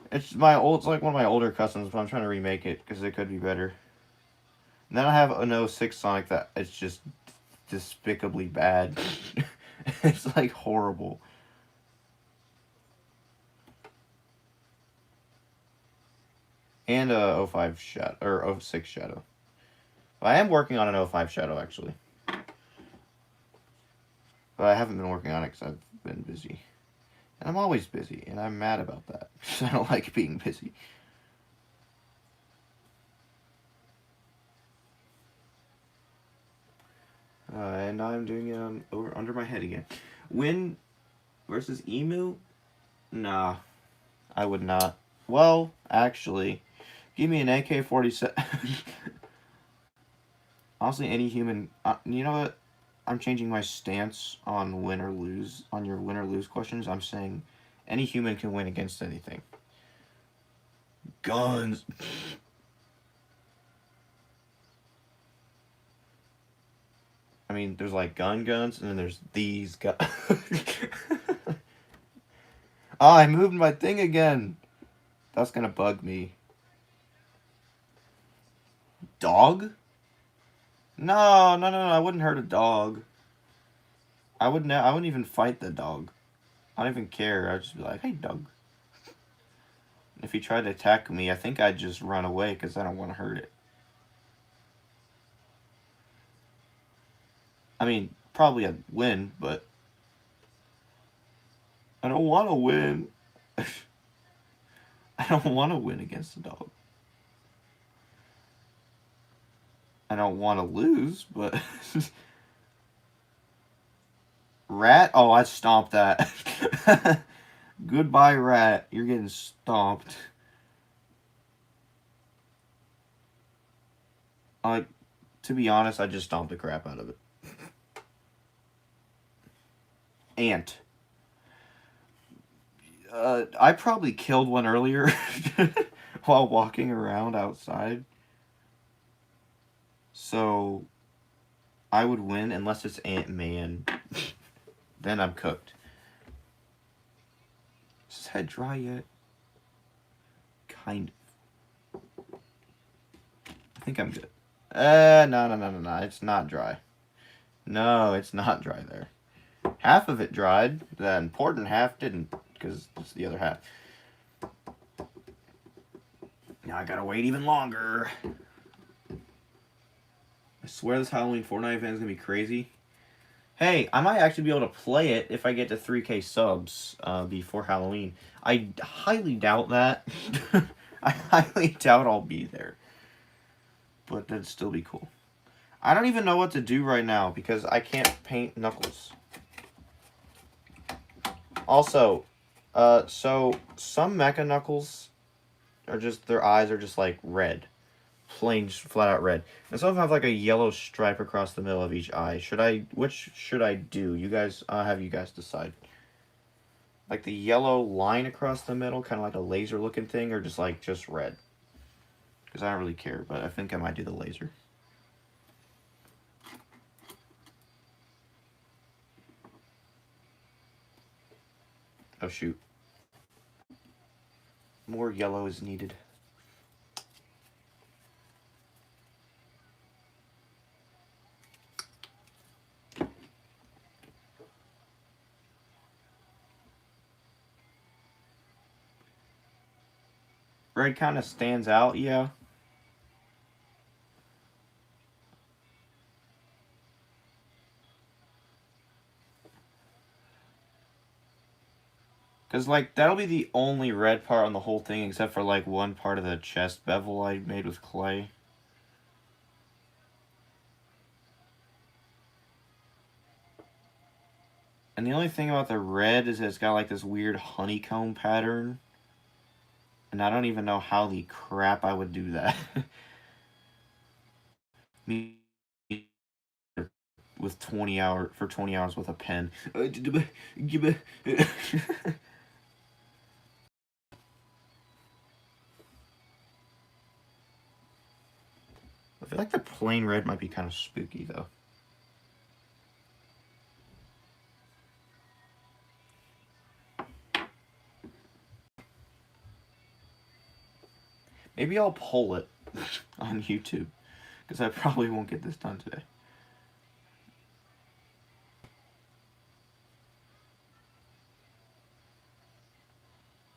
It's like one of my older customs, but I'm trying to remake it because it could be better. And then I have an 06 Sonic that it's just despicably bad. It's like horrible. And a O5 shadow, or O6 shadow. I am working on an O5 shadow, actually. But I haven't been working on it because I've been busy. And I'm always busy, and I'm mad about that. Because I don't like being busy. And now I'm doing it under my head again. Win versus Emu? Nah, I would not. Well, actually, give me an AK-47. Honestly, any human... you know what? I'm changing my stance on win or lose. On your win or lose questions, I'm saying any human can win against anything. Guns. I mean, there's like guns, and then there's these guns. Oh, I moved my thing again. That's gonna bug me. Dog? No, I wouldn't hurt a dog. I wouldn't even fight the dog. I don't even care. I'd just be like, hey, dog. If he tried to attack me, I think I'd just run away because I don't want to hurt it. I mean, probably I'd win, but I don't want to win. I don't want to win against the dog. I don't want to lose, but... Rat? Oh, I stomped that. Goodbye, rat. You're getting stomped. To be honest, I just stomped the crap out of it. Ant. I probably killed one earlier while walking around outside. So, I would win unless it's Ant-Man. Then I'm cooked. Is his head dry yet? Kind of. I think I'm good. No. It's not dry. No, it's not dry there. Half of it dried. The important half didn't, because it's the other half. Now I gotta wait even longer. I swear this Halloween Fortnite event is gonna be crazy. Hey, I might actually be able to play it if I get to 3K subs before Halloween. I highly doubt that. I highly doubt I'll be there. But that'd still be cool. I don't even know what to do right now because I can't paint Knuckles. Also, so some Mecha Knuckles are just, their eyes are just like red. Plain, flat out red. And some of them have like a yellow stripe across the middle of each eye. Which should I do? You guys, have you guys decide. Like the yellow line across the middle, kind of like a laser looking thing, or just red? Because I don't really care, but I think I might do the laser. Oh shoot. More yellow is needed. Red kind of stands out, yeah. Because, like, that'll be the only red part on the whole thing, except for, like, one part of the chest bevel I made with clay. And the only thing about the red is that it's got, like, this weird honeycomb pattern. And I don't even know how the crap I would do that. Me with 20 hours with a pen. I feel like the plain red might be kind of spooky, though. Maybe I'll poll it on YouTube, because I probably won't get this done today.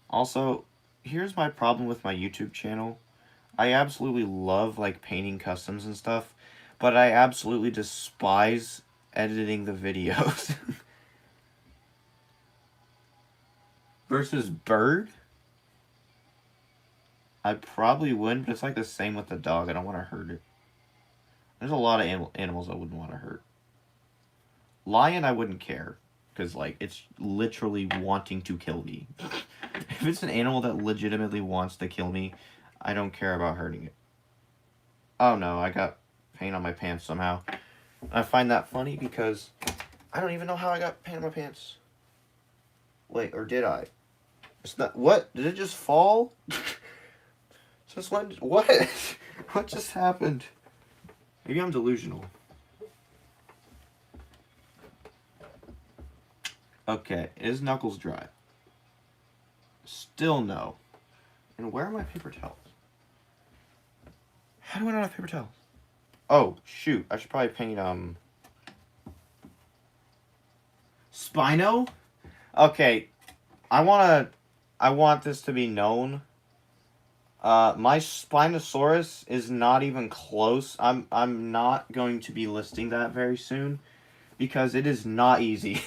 Also, here's my problem with my YouTube channel. I absolutely love like painting customs and stuff, but I absolutely despise editing the videos. Versus bird, I probably wouldn't, but it's like the same with the dog. I don't want to hurt it. There's a lot of animals I wouldn't want to hurt. Lion, I wouldn't care. Because, like, it's literally wanting to kill me. If it's an animal that legitimately wants to kill me, I don't care about hurting it. Oh no, I got paint on my pants somehow. I find that funny because I don't even know how I got paint on my pants. Wait, or did I? It's not. What? Did it just fall? Just when? What? What just happened? Maybe I'm delusional. Okay, is Knuckles dry? Still no. And where are my paper towels? How do I not have paper towels? Oh, shoot. I should probably paint, Spino? Okay. I want this to be known. My Spinosaurus is not even close. I'm not going to be listing that very soon because it is not easy.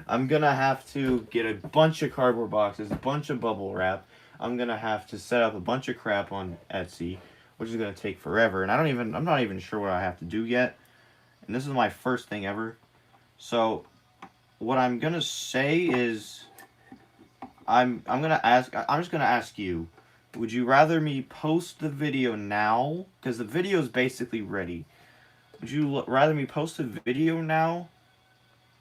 I'm gonna have to get a bunch of cardboard boxes, a bunch of bubble wrap. I'm gonna have to set up a bunch of crap on Etsy, which is gonna take forever. And I'm not even sure what I have to do yet. And this is my first thing ever. So, what I'm gonna say is, I'm just gonna ask you, would you rather me post the video now? Because the video is basically ready. Would you rather me post the video now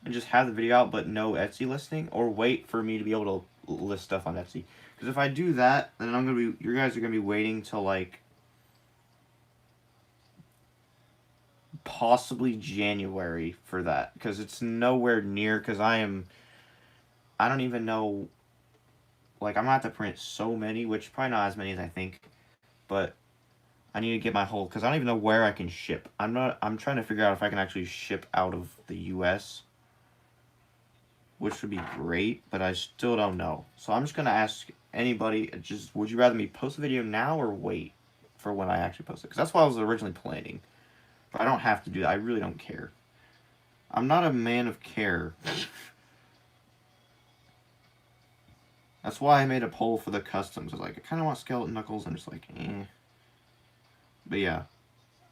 and just have the video out but no Etsy listing, or wait for me to be able to list stuff on Etsy? Because if I do that, then you guys are gonna be waiting till like possibly January for that, because it's nowhere near. Because I don't even know. Like, I'm gonna have to print so many, which probably not as many as I think, but I need to get my whole, because I don't even know where I can ship. I'm trying to figure out if I can actually ship out of the US, which would be great, but I still don't know. So I'm just gonna ask anybody, just, would you rather me post the video now or wait for when I actually post it? Because that's what I was originally planning. But I don't have to do that. I really don't care. I'm not a man of care. That's why I made a poll for the customs. I was like, I kind of want skeleton knuckles, and it's like, eh. But yeah.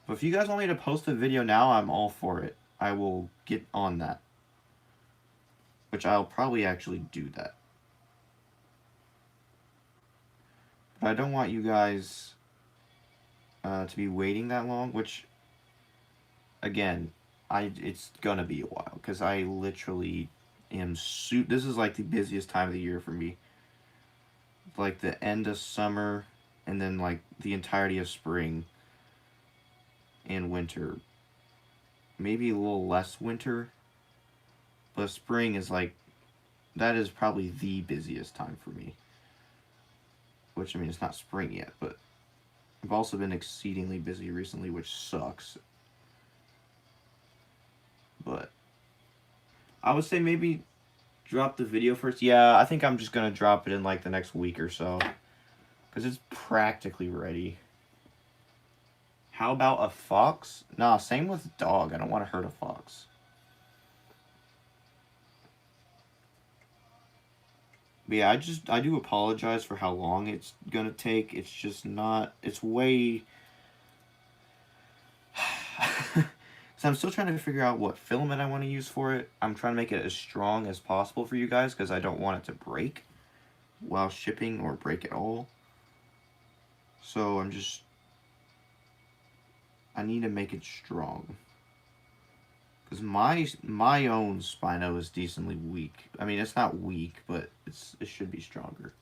But if you guys want me to post a video now, I'm all for it. I will get on that. Which I'll probably actually do that. But I don't want you guys to be waiting that long, which, again, it's gonna be a while, because I literally am this is like the busiest time of the year for me. Like the end of summer, and then like the entirety of spring and winter. Maybe a little less winter, but spring is like, that is probably the busiest time for me. Which, I mean, it's not spring yet, but I've also been exceedingly busy recently, which sucks. But I would say maybe drop the video first. Yeah, I think I'm just gonna drop it in like the next week or so, because it's practically ready. How about a fox? Nah, same with dog. I don't want to hurt a fox. But yeah, I do apologize for how long it's gonna take. It's just not, it's way... So I'm still trying to figure out what filament I want to use for it. I'm trying to make it as strong as possible for you guys, because I don't want it to break while shipping, or break at all. So I need to make it strong. Because my own Spino is decently weak. I mean, it's not weak, but it should be stronger.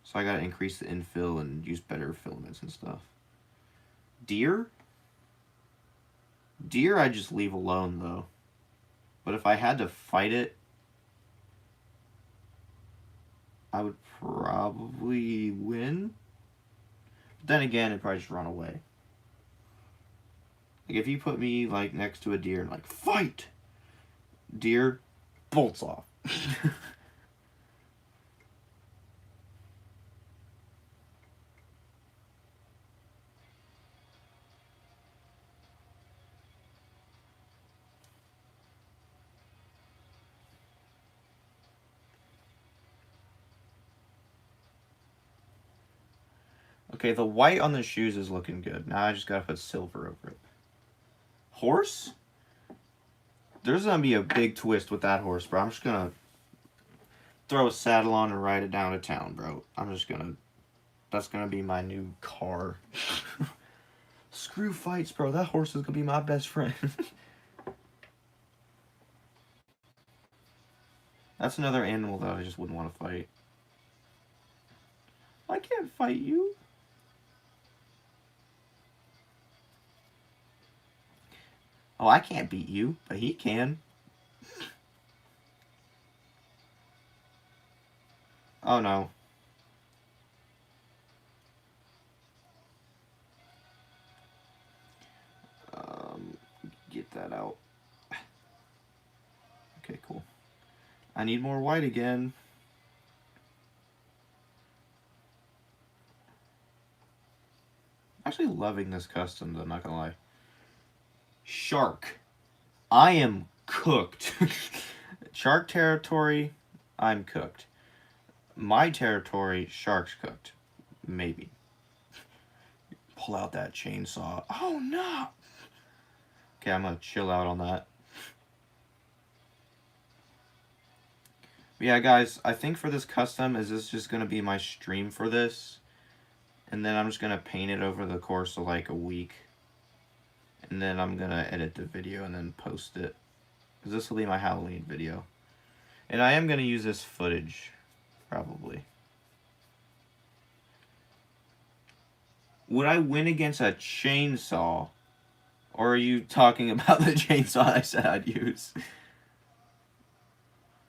So I gotta increase the infill and use better filaments and stuff. Deer? Deer I just leave alone, though. But if I had to fight it, I would probably win. But then again, it'd probably just run away. Like, if you put me, like, next to a deer and, like, fight! Deer bolts off. Okay, the white on the shoes is looking good. Now I just gotta put silver over it. Horse? There's gonna be a big twist with that horse, bro. I'm just gonna throw a saddle on and ride it down to town, bro. That's gonna be my new car. Screw fights, bro. That horse is gonna be my best friend. That's another animal that I just wouldn't want to fight. I can't fight you. Oh, I can't beat you, but he can. Oh no. Get that out. Okay, cool. I need more white again. Actually loving this custom though, not gonna lie. Shark. I am cooked. Shark territory, I'm cooked. My territory, shark's cooked. Maybe. Pull out that chainsaw. Oh no! Okay, I'm gonna chill out on that. But yeah, guys, I think for this custom, is this just gonna be my stream for this? And then I'm just gonna paint it over the course of like a week. And then I'm gonna edit the video and then post it. Because this will be my Halloween video. And I am gonna use this footage, probably. Would I win against a chainsaw? Or are you talking about the chainsaw I said I'd use?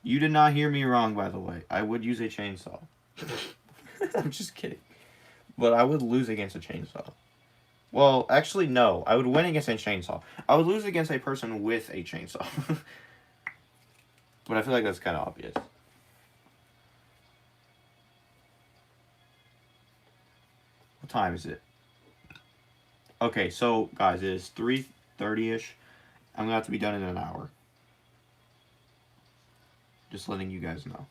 You did not hear me wrong, by the way. I would use a chainsaw. I'm just kidding. But I would lose against a chainsaw. Well, actually, no. I would win against a chainsaw. I would lose against a person with a chainsaw. But I feel like that's kind of obvious. What time is it? Okay, so, guys, it is 3:30-ish. I'm going to have to be done in an hour. Just letting you guys know.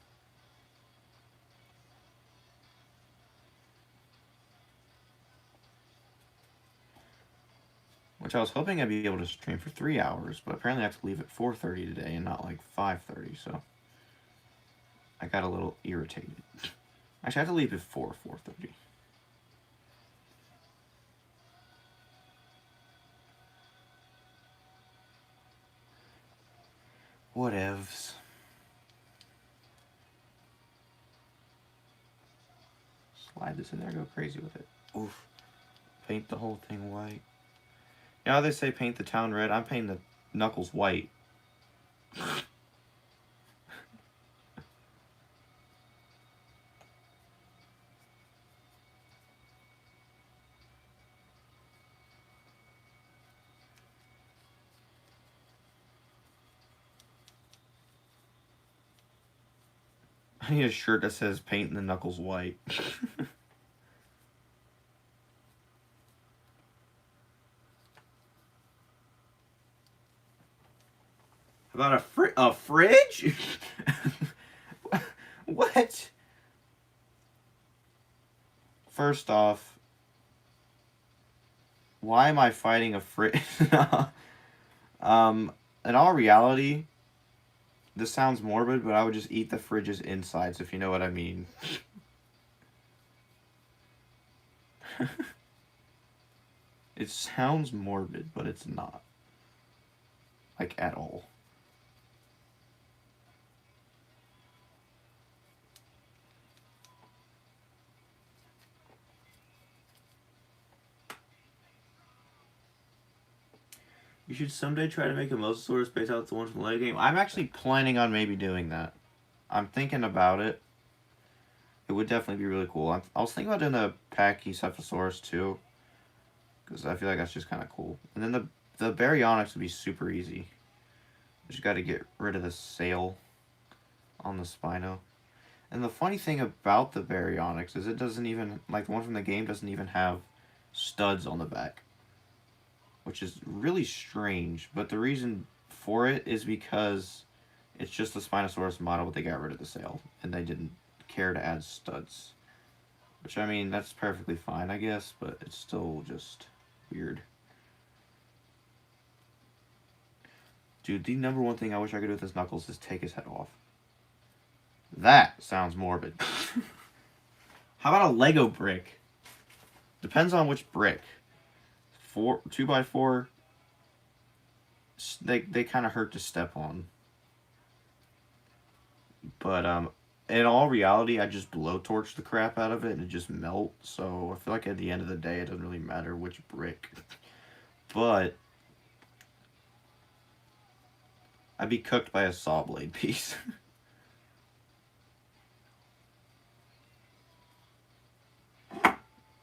Which I was hoping I'd be able to stream for 3 hours, but apparently I have to leave at 4:30 today and not like 5:30, so I got a little irritated. Actually, I have to leave before 4:30. Whatevs. Slide this in there, go crazy with it. Oof. Paint the whole thing white. You know how they say paint the town red? I'm painting the knuckles white. I need a shirt that says painting the knuckles white. About a fridge? What? First off, why am I fighting a fridge? In all reality, this sounds morbid, but I would just eat the fridge's insides, if you know what I mean. It sounds morbid, but it's not. Like, at all. You should someday try to make a Mosasaurus based out the one from the Lego game. I'm actually planning on maybe doing that. I'm thinking about it. It would definitely be really cool. I was thinking about doing the Pachycephalosaurus too. Because I feel like that's just kind of cool. And then the Baryonyx would be super easy. Just got to get rid of the sail on the Spino. And the funny thing about the Baryonyx is it doesn't even, like the one from the game doesn't even have studs on the back. Which is really strange, but the reason for it is because it's just the Spinosaurus model, but they got rid of the sail, and they didn't care to add studs. Which, I mean, that's perfectly fine, I guess, but it's still just weird. Dude, the number one thing I wish I could do with his knuckles is take his head off. That sounds morbid. How about a Lego brick? Depends on which brick. 2x4, they kind of hurt to step on. But in all reality, I just blowtorch the crap out of it and it just melts. So I feel like at the end of the day, it doesn't really matter which brick. But I'd be cooked by a saw blade piece.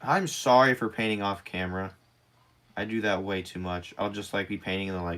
I'm sorry for painting off camera. I do that way too much. I'll just like be painting in the like